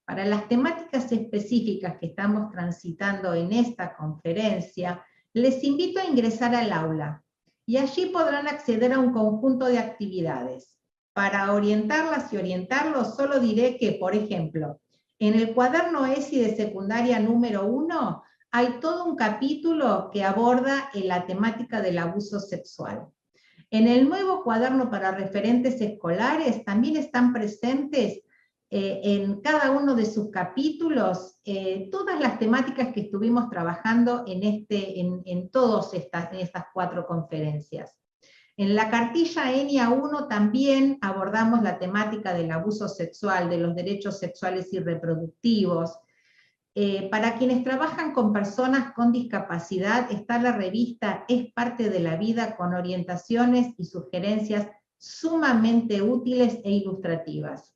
Para las temáticas específicas que estamos transitando en esta conferencia, les invito a ingresar al aula y allí podrán acceder a un conjunto de actividades. Para orientarlas y orientarlos, solo diré que, por ejemplo, en el cuaderno ESI de secundaria número 1 hay todo un capítulo que aborda la temática del abuso sexual. En el nuevo cuaderno para referentes escolares también están presentes en cada uno de sus capítulos todas las temáticas que estuvimos trabajando en todas estas 4 conferencias. En la cartilla ENIA 1 también abordamos la temática del abuso sexual, de los derechos sexuales y reproductivos. Para quienes trabajan con personas con discapacidad, está la revista Es Parte de la Vida, con orientaciones y sugerencias sumamente útiles e ilustrativas.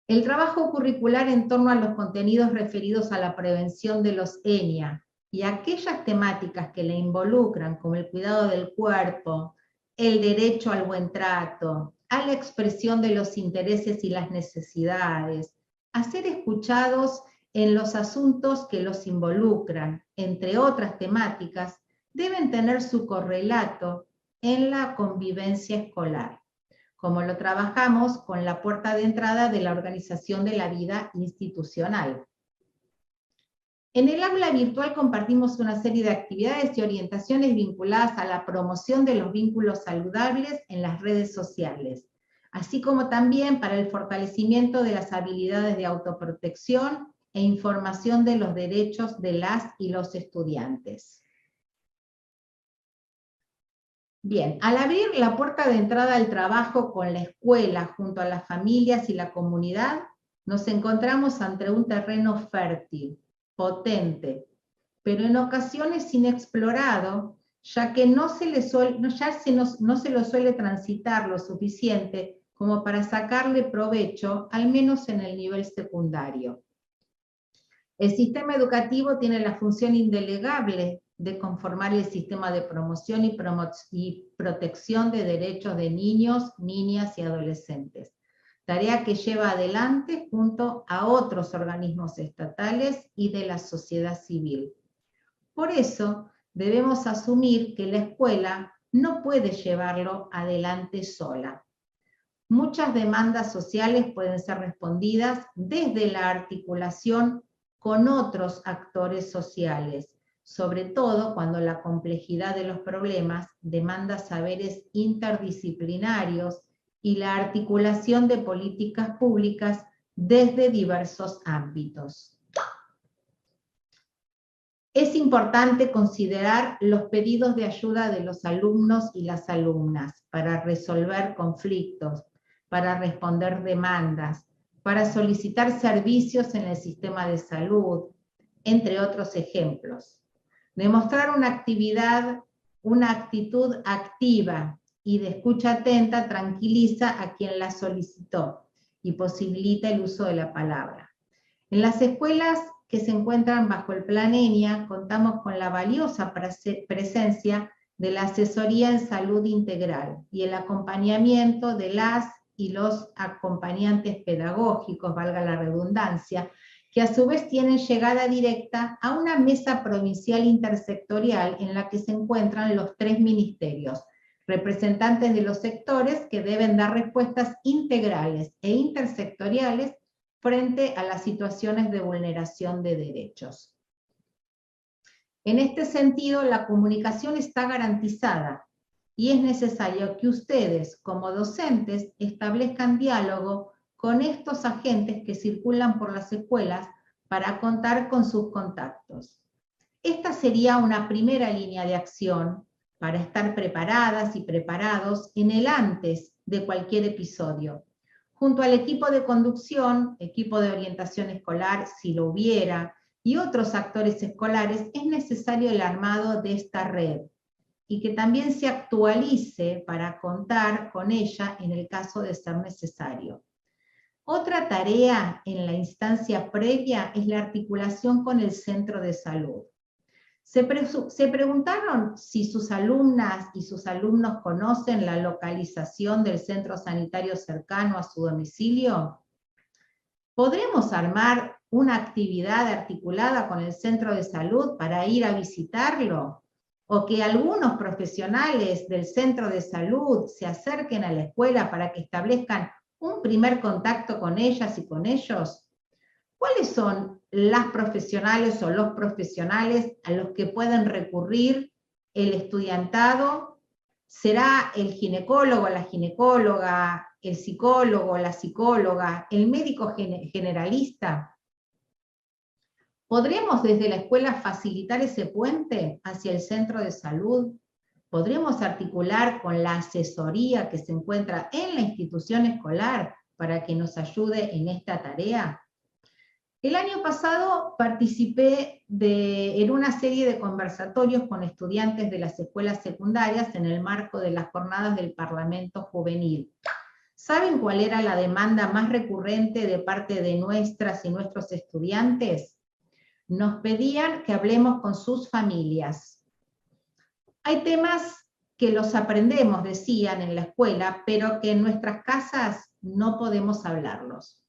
El trabajo curricular en torno a los contenidos referidos a la prevención de los ENIA y aquellas temáticas que le involucran, como el cuidado del cuerpo, el derecho al buen trato, a la expresión de los intereses y las necesidades, a ser escuchados en los asuntos que los involucran, entre otras temáticas, deben tener su correlato en la convivencia escolar, como lo trabajamos con la puerta de entrada de la organización de la vida institucional. En el aula virtual compartimos una serie de actividades y orientaciones vinculadas a la promoción de los vínculos saludables en las redes sociales, así como también para el fortalecimiento de las habilidades de autoprotección e información de los derechos de las y los estudiantes. Bien, al abrir la puerta de entrada al trabajo con la escuela junto a las familias y la comunidad, nos encontramos ante un terreno fértil, potente, pero en ocasiones inexplorado, ya que no se lo suele transitar lo suficiente como para sacarle provecho, al menos en el nivel secundario. El sistema educativo tiene la función indelegable de conformar el sistema de promoción y protección de derechos de niños, niñas y adolescentes, tarea que lleva adelante junto a otros organismos estatales y de la sociedad civil. Por eso, debemos asumir que la escuela no puede llevarlo adelante sola. Muchas demandas sociales pueden ser respondidas desde la articulación con otros actores sociales, sobre todo cuando la complejidad de los problemas demanda saberes interdisciplinarios y la articulación de políticas públicas desde diversos ámbitos. Es importante considerar los pedidos de ayuda de los alumnos y las alumnas para resolver conflictos, para responder demandas, para solicitar servicios en el sistema de salud, entre otros ejemplos. Demostrar una actitud activa y de escucha atenta tranquiliza a quien la solicitó y posibilita el uso de la palabra. En las escuelas que se encuentran bajo el Plan ENIA, contamos con la valiosa presencia de la asesoría en salud integral y el acompañamiento de las y los acompañantes pedagógicos, valga la redundancia, que a su vez tienen llegada directa a una mesa provincial intersectorial en la que se encuentran los 3 ministerios, representantes de los sectores que deben dar respuestas integrales e intersectoriales frente a las situaciones de vulneración de derechos. En este sentido, la comunicación está garantizada y es necesario que ustedes, como docentes, establezcan diálogo con estos agentes que circulan por las escuelas para contar con sus contactos. Esta sería una primera línea de acción para estar preparadas y preparados en el antes de cualquier episodio. Junto al equipo de conducción, equipo de orientación escolar, si lo hubiera, y otros actores escolares, es necesario el armado de esta red, y que también se actualice para contar con ella en el caso de ser necesario. Otra tarea en la instancia previa es la articulación con el centro de salud. Se preguntaron si sus alumnas y sus alumnos conocen la localización del centro sanitario cercano a su domicilio. ¿Podremos armar una actividad articulada con el centro de salud para ir a visitarlo? ¿O que algunos profesionales del centro de salud se acerquen a la escuela para que establezcan un primer contacto con ellas y con ellos? ¿Cuáles son las profesionales o los profesionales a los que pueden recurrir el estudiantado? ¿Será el ginecólogo, la ginecóloga, el psicólogo, la psicóloga, el médico generalista? ¿Podremos desde la escuela facilitar ese puente hacia el centro de salud? ¿Podremos articular con la asesoría que se encuentra en la institución escolar para que nos ayude en esta tarea? El año pasado participé en una serie de conversatorios con estudiantes de las escuelas secundarias en el marco de las jornadas del Parlamento Juvenil. ¿Saben cuál era la demanda más recurrente de parte de nuestras y nuestros estudiantes? Nos pedían que hablemos con sus familias. Hay temas que los aprendemos, decían en la escuela, pero que en nuestras casas no podemos hablarlos.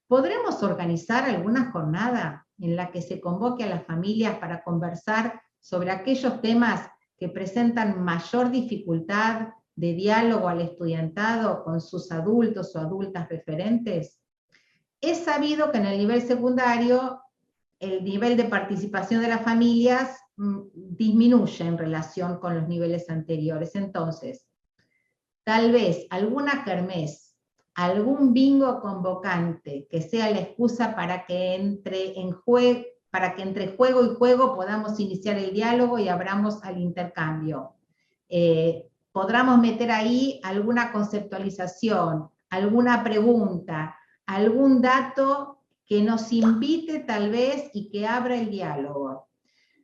¿Podremos organizar alguna jornada en la que se convoque a las familias para conversar sobre aquellos temas que presentan mayor dificultad de diálogo al estudiantado con sus adultos o adultas referentes? Es sabido que en el nivel secundario el nivel de participación de las familias disminuye en relación con los niveles anteriores. Entonces, tal vez alguna kermés, algún bingo convocante que sea la excusa para que entre juego y juego podamos iniciar el diálogo y abramos al intercambio. Podremos meter ahí alguna conceptualización, alguna pregunta, algún dato que nos invite tal vez y que abra el diálogo.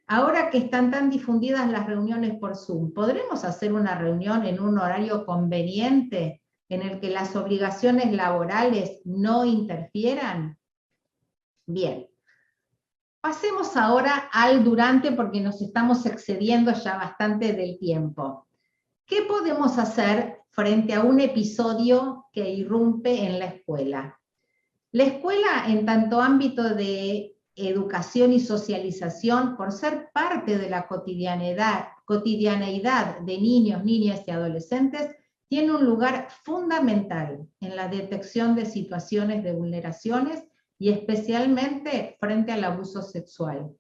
Ahora que están tan difundidas las reuniones por Zoom, ¿podremos hacer una reunión en un horario conveniente en el que las obligaciones laborales no interfieran? Bien, pasemos ahora al durante porque nos estamos excediendo ya bastante del tiempo. ¿Qué podemos hacer frente a un episodio que irrumpe en la escuela? La escuela, en tanto ámbito de educación y socialización, por ser parte de la cotidianeidad de niños, niñas y adolescentes, tiene un lugar fundamental en la detección de situaciones de vulneraciones y especialmente frente al abuso sexual.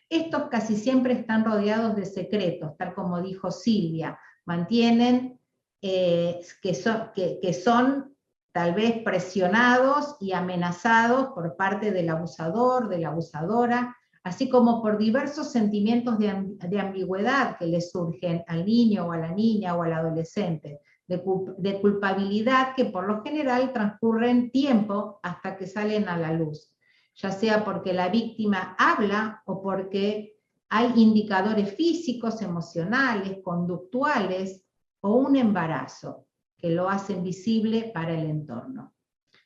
Estos casi siempre están rodeados de secretos, tal como dijo Silvia, mantienen que son tal vez presionados y amenazados por parte del abusador, de la abusadora, así como por diversos sentimientos de ambigüedad que les surgen al niño o a la niña o al adolescente, de culpabilidad que por lo general transcurren tiempo hasta que salen a la luz, ya sea porque la víctima habla o porque hay indicadores físicos, emocionales, conductuales o un embarazo que lo hacen visible para el entorno.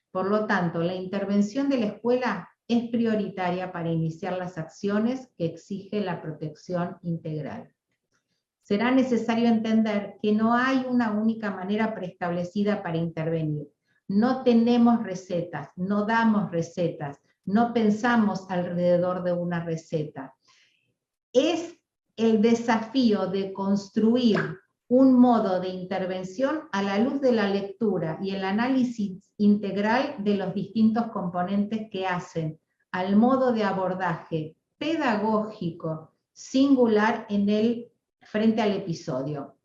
Por lo tanto, la intervención de la escuela es prioritaria para iniciar las acciones que exige la protección integral. Será necesario entender que no hay una única manera preestablecida para intervenir. No tenemos recetas, no damos recetas, no pensamos alrededor de una receta. Es el desafío de construir un modo de intervención a la luz de la lectura y el análisis integral de los distintos componentes que hacen al modo de abordaje pedagógico singular frente al episodio.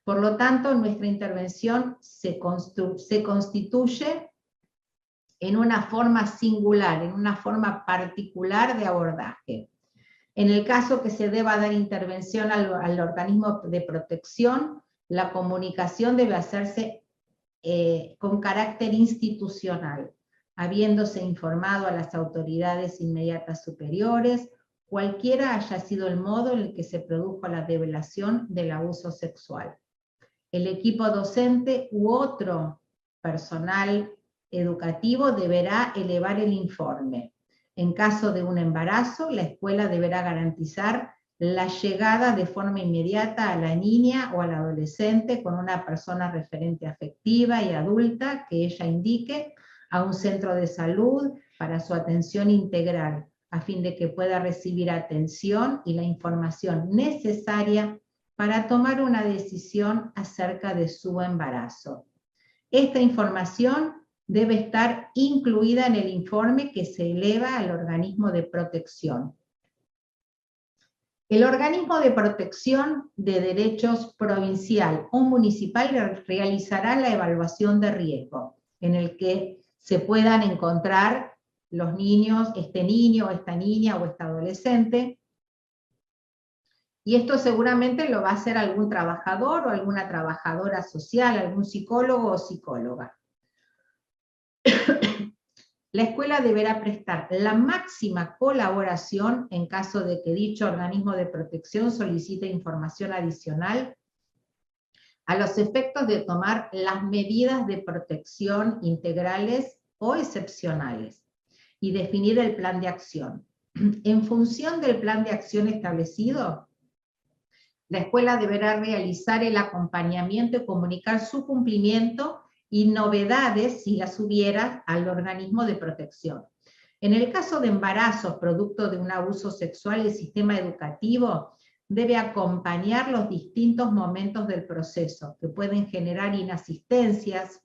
Por lo tanto, nuestra intervención se constituye en una forma singular, en una forma particular de abordaje. En el caso que se deba dar intervención al organismo de protección, la comunicación debe hacerse con carácter institucional, habiéndose informado a las autoridades inmediatas superiores cualquiera haya sido el modo en el que se produjo la develación del abuso sexual. El equipo docente u otro personal educativo deberá elevar el informe. En caso de un embarazo, la escuela deberá garantizar la llegada de forma inmediata a la niña o al adolescente con una persona referente afectiva y adulta que ella indique a un centro de salud para su atención integral, a fin de que pueda recibir atención y la información necesaria para tomar una decisión acerca de su embarazo. Esta información debe estar incluida en el informe que se eleva al organismo de protección. El organismo de protección de derechos provincial o municipal realizará la evaluación de riesgo, en el que se puedan encontrar los niños, este niño, esta niña o esta adolescente, y esto seguramente lo va a hacer algún trabajador o alguna trabajadora social, algún psicólogo o psicóloga. La escuela deberá prestar la máxima colaboración en caso de que dicho organismo de protección solicite información adicional a los efectos de tomar las medidas de protección integrales o excepcionales y definir el plan de acción. En función del plan de acción establecido, la escuela deberá realizar el acompañamiento y comunicar su cumplimiento y novedades, si las hubiera, al organismo de protección. En el caso de embarazos producto de un abuso sexual, el sistema educativo debe acompañar los distintos momentos del proceso, que pueden generar inasistencias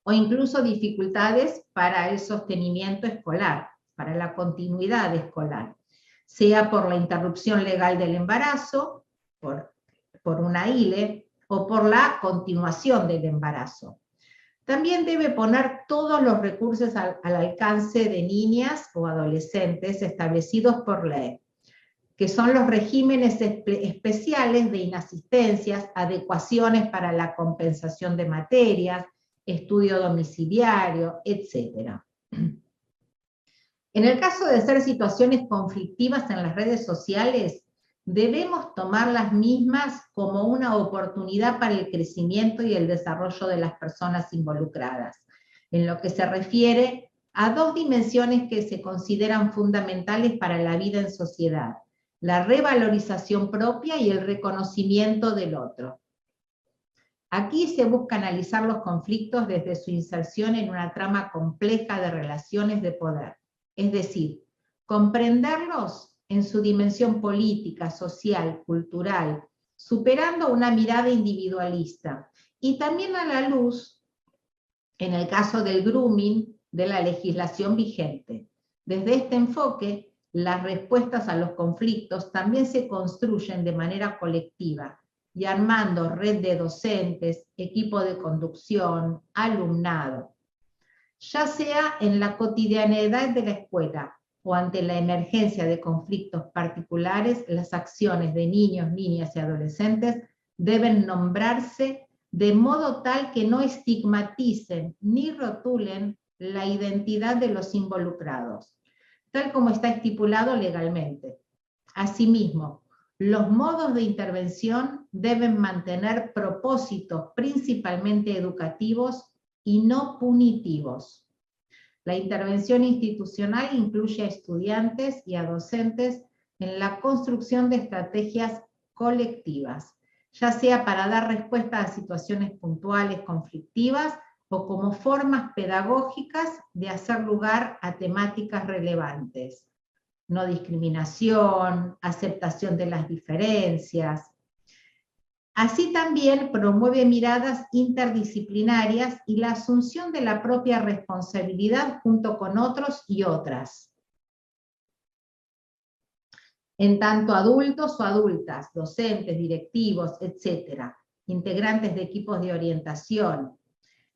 o incluso dificultades para el sostenimiento escolar, para la continuidad escolar, sea por la interrupción legal del embarazo, por una ILE, o por la continuación del embarazo. También debe poner todos los recursos al alcance de niñas o adolescentes establecidos por ley, que son los regímenes especiales de inasistencias, adecuaciones para la compensación de materias, estudio domiciliario, etc. En el caso de ser situaciones conflictivas en las redes sociales, debemos tomar las mismas como una oportunidad para el crecimiento y el desarrollo de las personas involucradas, en lo que se refiere a dos dimensiones que se consideran fundamentales para la vida en sociedad: la revalorización propia y el reconocimiento del otro. Aquí se busca analizar los conflictos desde su inserción en una trama compleja de relaciones de poder, es decir, comprenderlos en su dimensión política, social, cultural, superando una mirada individualista, y también a la luz, en el caso del grooming, de la legislación vigente. Desde este enfoque, las respuestas a los conflictos también se construyen de manera colectiva, y armando red de docentes, equipo de conducción, alumnado, ya sea en la cotidianidad de la escuela, o ante la emergencia de conflictos particulares, las acciones de niños, niñas y adolescentes deben nombrarse de modo tal que no estigmaticen ni rotulen la identidad de los involucrados, tal como está estipulado legalmente. Asimismo, los modos de intervención deben mantener propósitos principalmente educativos y no punitivos. La intervención institucional incluye a estudiantes y a docentes en la construcción de estrategias colectivas, ya sea para dar respuesta a situaciones puntuales conflictivas o como formas pedagógicas de hacer lugar a temáticas relevantes. No discriminación, aceptación de las diferencias. Así también promueve miradas interdisciplinarias y la asunción de la propia responsabilidad junto con otros y otras. En tanto adultos o adultas, docentes, directivos, etc., integrantes de equipos de orientación.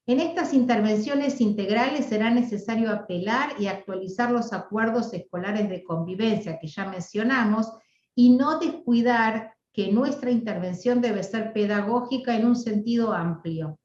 En estas intervenciones integrales será necesario apelar y actualizar los acuerdos escolares de convivencia que ya mencionamos y no descuidar que nuestra intervención debe ser pedagógica en un sentido amplio,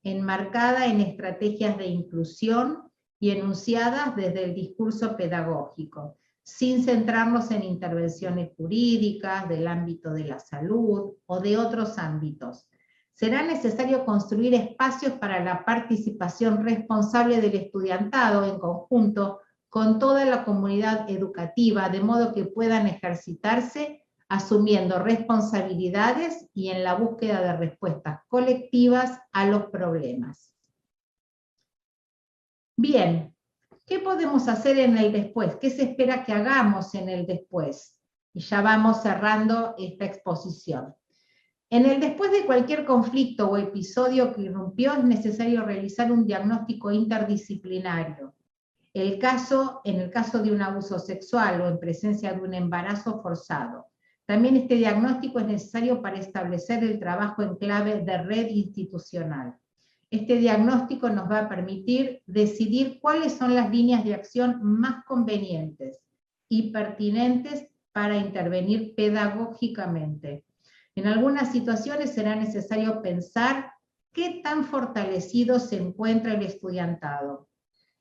enmarcada en estrategias de inclusión y enunciadas desde el discurso pedagógico, sin centrarnos en intervenciones jurídicas, del ámbito de la salud o de otros ámbitos. Será necesario construir espacios para la participación responsable del estudiantado en conjunto con toda la comunidad educativa, de modo que puedan ejercitarse asumiendo responsabilidades y en la búsqueda de respuestas colectivas a los problemas. Bien, ¿qué podemos hacer en el después? ¿Qué se espera que hagamos en el después? Y ya vamos cerrando esta exposición. En el después de cualquier conflicto o episodio que irrumpió es necesario realizar un diagnóstico interdisciplinario. En el caso de un abuso sexual o en presencia de un embarazo forzado. También este diagnóstico es necesario para establecer el trabajo en clave de red institucional. Este diagnóstico nos va a permitir decidir cuáles son las líneas de acción más convenientes y pertinentes para intervenir pedagógicamente. En algunas situaciones será necesario pensar qué tan fortalecido se encuentra el estudiantado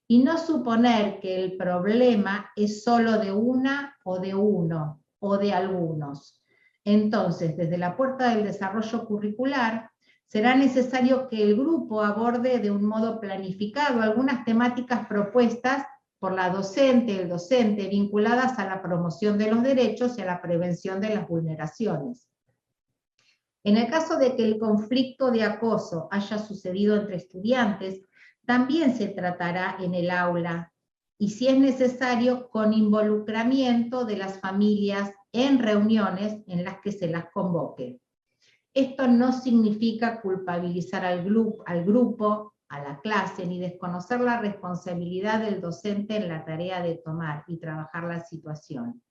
y no suponer que el problema es solo de una o de uno o de algunos. Entonces, desde la puerta del desarrollo curricular, será necesario que el grupo aborde de un modo planificado algunas temáticas propuestas por la docente, el docente, vinculadas a la promoción de los derechos y a la prevención de las vulneraciones. En el caso de que el conflicto de acoso haya sucedido entre estudiantes, también se tratará en el aula, y si es necesario, con involucramiento de las familias en reuniones en las que se las convoque. Esto no significa culpabilizar al grupo, a la clase, ni desconocer la responsabilidad del docente en la tarea de tomar y trabajar la situación.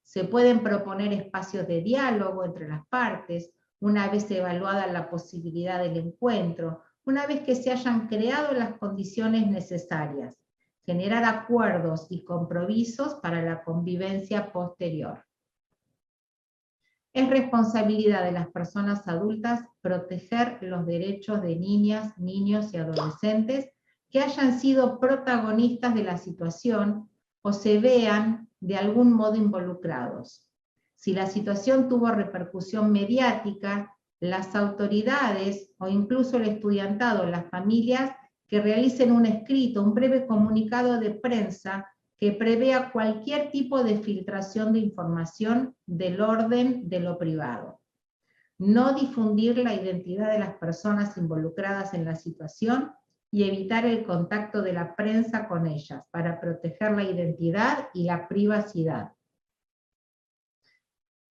Se pueden proponer espacios de diálogo entre las partes, una vez evaluada la posibilidad del encuentro, una vez que se hayan creado las condiciones necesarias, generar acuerdos y compromisos para la convivencia posterior. Es responsabilidad de las personas adultas proteger los derechos de niñas, niños y adolescentes que hayan sido protagonistas de la situación o se vean de algún modo involucrados. Si la situación tuvo repercusión mediática, las autoridades o incluso el estudiantado, las familias, que realicen un escrito, un breve comunicado de prensa que prevea cualquier tipo de filtración de información del orden de lo privado. No difundir la identidad de las personas involucradas en la situación y evitar el contacto de la prensa con ellas para proteger la identidad y la privacidad.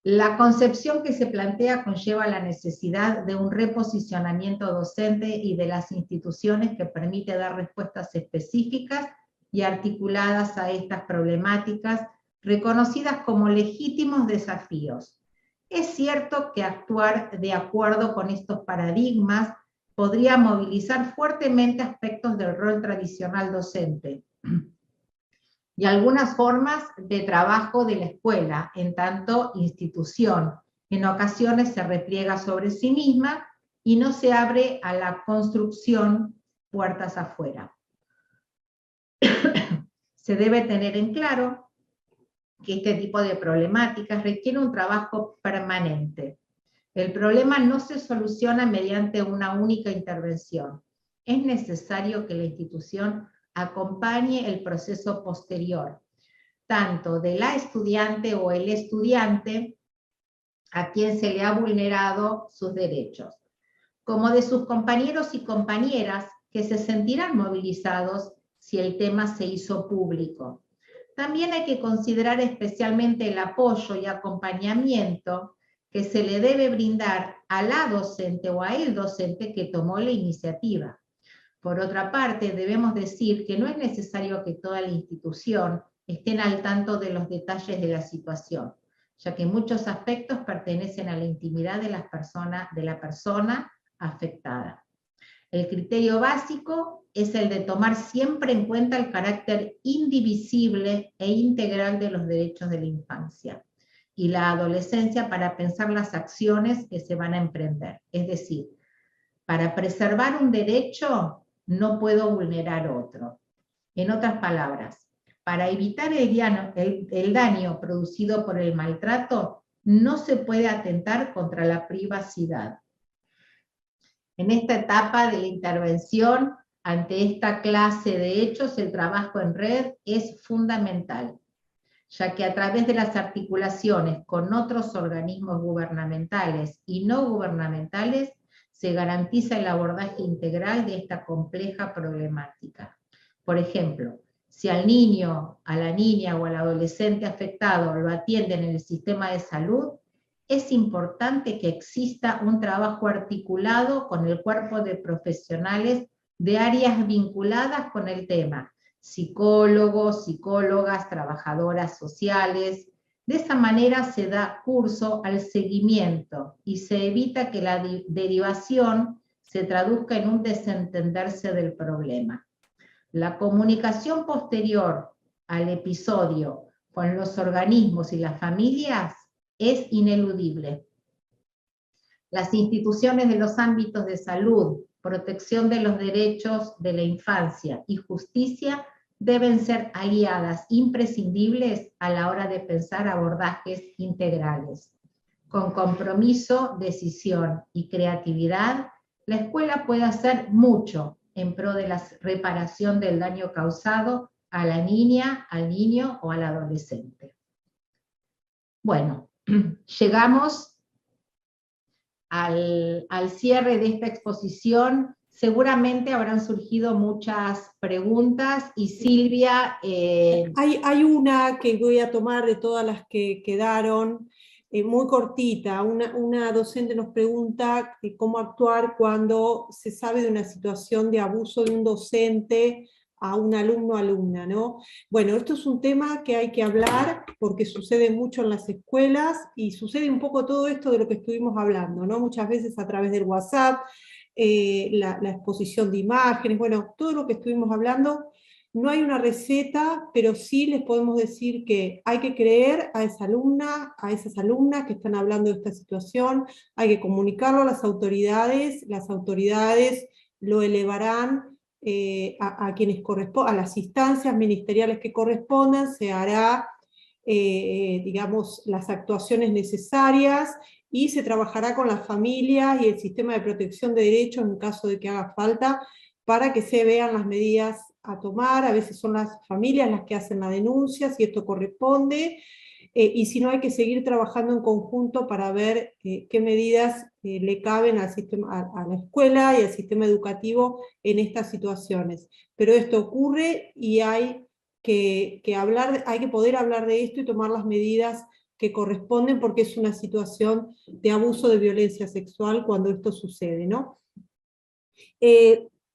La concepción que se plantea conlleva la necesidad de un reposicionamiento docente y de las instituciones que permite dar respuestas específicas y articuladas a estas problemáticas, reconocidas como legítimos desafíos. Es cierto que actuar de acuerdo con estos paradigmas podría movilizar fuertemente aspectos del rol tradicional docente y algunas formas de trabajo de la escuela, en tanto institución. En ocasiones se repliega sobre sí misma y no se abre a la construcción puertas afuera. Se debe tener en claro que este tipo de problemáticas requiere un trabajo permanente. El problema no se soluciona mediante una única intervención. Es necesario que la institución acompañe el proceso posterior, tanto de la estudiante o el estudiante a quien se le ha vulnerado sus derechos, como de sus compañeros y compañeras que se sentirán movilizados si el tema se hizo público. También hay que considerar especialmente el apoyo y acompañamiento que se le debe brindar a la docente o a el docente que tomó la iniciativa. Por otra parte, debemos decir que no es necesario que toda la institución estén al tanto de los detalles de la situación, ya que muchos aspectos pertenecen a la intimidad de la persona afectada. El criterio básico es el de tomar siempre en cuenta el carácter indivisible e integral de los derechos de la infancia y la adolescencia para pensar las acciones que se van a emprender. Es decir, para preservar un derecho no puedo vulnerar otro. En otras palabras, para evitar el daño producido por el maltrato, no se puede atentar contra la privacidad. En esta etapa de la intervención ante esta clase de hechos, el trabajo en red es fundamental, ya que a través de las articulaciones con otros organismos gubernamentales y no gubernamentales se garantiza el abordaje integral de esta compleja problemática. Por ejemplo, si al niño, a la niña o al adolescente afectado lo atienden en el sistema de salud, es importante que exista un trabajo articulado con el cuerpo de profesionales de áreas vinculadas con el tema, psicólogos, psicólogas, trabajadoras sociales. De esa manera se da curso al seguimiento y se evita que la derivación se traduzca en un desentenderse del problema. La comunicación posterior al episodio con los organismos y las familias es ineludible. Las instituciones de los ámbitos de salud, protección de los derechos de la infancia y justicia deben ser aliadas imprescindibles a la hora de pensar abordajes integrales. Con compromiso, decisión y creatividad, la escuela puede hacer mucho en pro de la reparación del daño causado a la niña, al niño o al adolescente. Bueno, llegamos al cierre de esta exposición. Seguramente habrán surgido muchas preguntas y Silvia... Hay una que voy a tomar de todas las que quedaron, muy cortita. Una docente nos pregunta cómo actuar cuando se sabe de una situación de abuso de un docente a un alumno o alumna, ¿no? Bueno, esto es un tema que hay que hablar porque sucede mucho en las escuelas y sucede un poco todo esto de lo que estuvimos hablando, ¿no? Muchas veces a través del WhatsApp, la exposición de imágenes, bueno, todo lo que estuvimos hablando. No hay una receta, pero sí les podemos decir que hay que creer a esa alumna, a esas alumnas que están hablando de esta situación, hay que comunicarlo a las autoridades lo elevarán a quienes correspondan, a las instancias ministeriales que correspondan, se hará, digamos, las actuaciones necesarias y se trabajará con las familias y el sistema de protección de derechos en caso de que haga falta, para que se vean las medidas a tomar. A veces son las familias las que hacen la denuncia, si esto corresponde, y si no hay que seguir trabajando en conjunto para ver qué medidas le caben al sistema, a la escuela y al sistema educativo en estas situaciones. Pero esto ocurre y hay que poder hablar de esto y tomar las medidas que corresponden, porque es una situación de abuso, de violencia sexual cuando esto sucede, ¿no?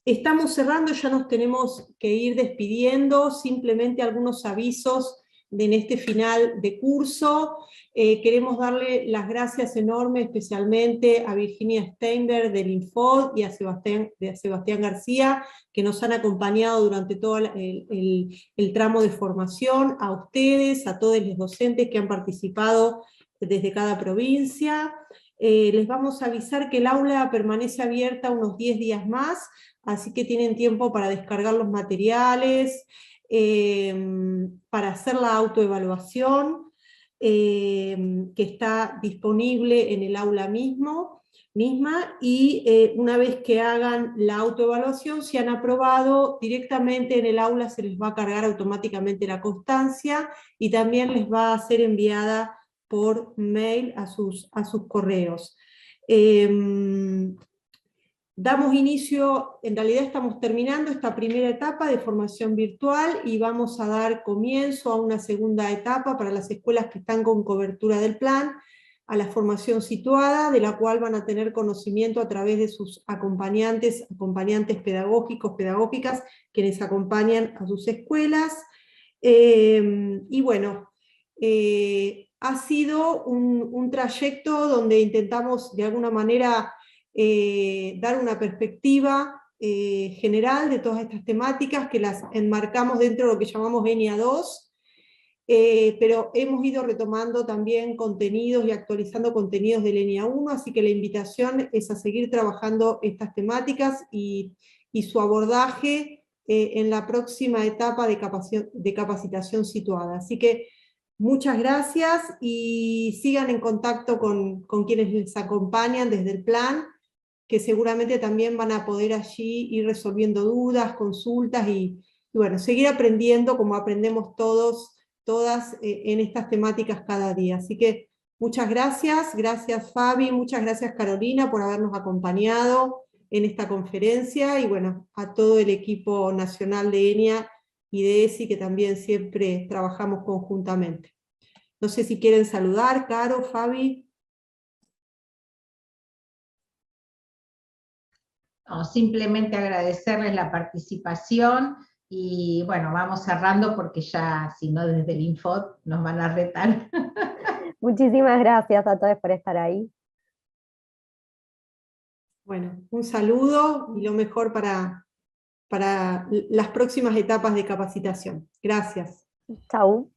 Estamos cerrando, ya nos tenemos que ir despidiendo, simplemente algunos avisos en este final de curso. Queremos darle las gracias enormes especialmente a Virginia Steinberg del Infod y a Sebastián García, que nos han acompañado durante todo el tramo de formación, a ustedes, a todos los docentes que han participado desde cada provincia. Les vamos a avisar que el aula permanece abierta unos 10 días más, así que tienen tiempo para descargar los materiales, para hacer la autoevaluación, que está disponible en el aula misma, y una vez que hagan la autoevaluación, si han aprobado, directamente en el aula se les va a cargar automáticamente la constancia, y también les va a ser enviada por mail a sus correos. Damos inicio, en realidad estamos terminando esta primera etapa de formación virtual y vamos a dar comienzo a una segunda etapa para las escuelas que están con cobertura del plan, a la formación situada, de la cual van a tener conocimiento a través de sus acompañantes pedagógicos, pedagógicas, quienes acompañan a sus escuelas. Y bueno, ha sido un trayecto donde intentamos de alguna manera dar una perspectiva general de todas estas temáticas, que las enmarcamos dentro de lo que llamamos ENIA 2, pero hemos ido retomando también contenidos y actualizando contenidos del ENIA 1, así que la invitación es a seguir trabajando estas temáticas y su abordaje en la próxima etapa de capacitación situada. Así que muchas gracias y sigan en contacto con quienes les acompañan desde el plan, que seguramente también van a poder allí ir resolviendo dudas, consultas y bueno, seguir aprendiendo como aprendemos todas en estas temáticas cada día. Así que muchas gracias Fabi, muchas gracias Carolina por habernos acompañado en esta conferencia, y bueno, a todo el equipo nacional de ENIA y de ESI, que también siempre trabajamos conjuntamente. No sé si quieren saludar, Caro, Fabi. No, simplemente agradecerles la participación, y bueno, vamos cerrando porque ya, si no desde el Infot, nos van a retar. Muchísimas gracias a todos por estar ahí. Bueno, un saludo y lo mejor para las próximas etapas de capacitación. Gracias. Chau.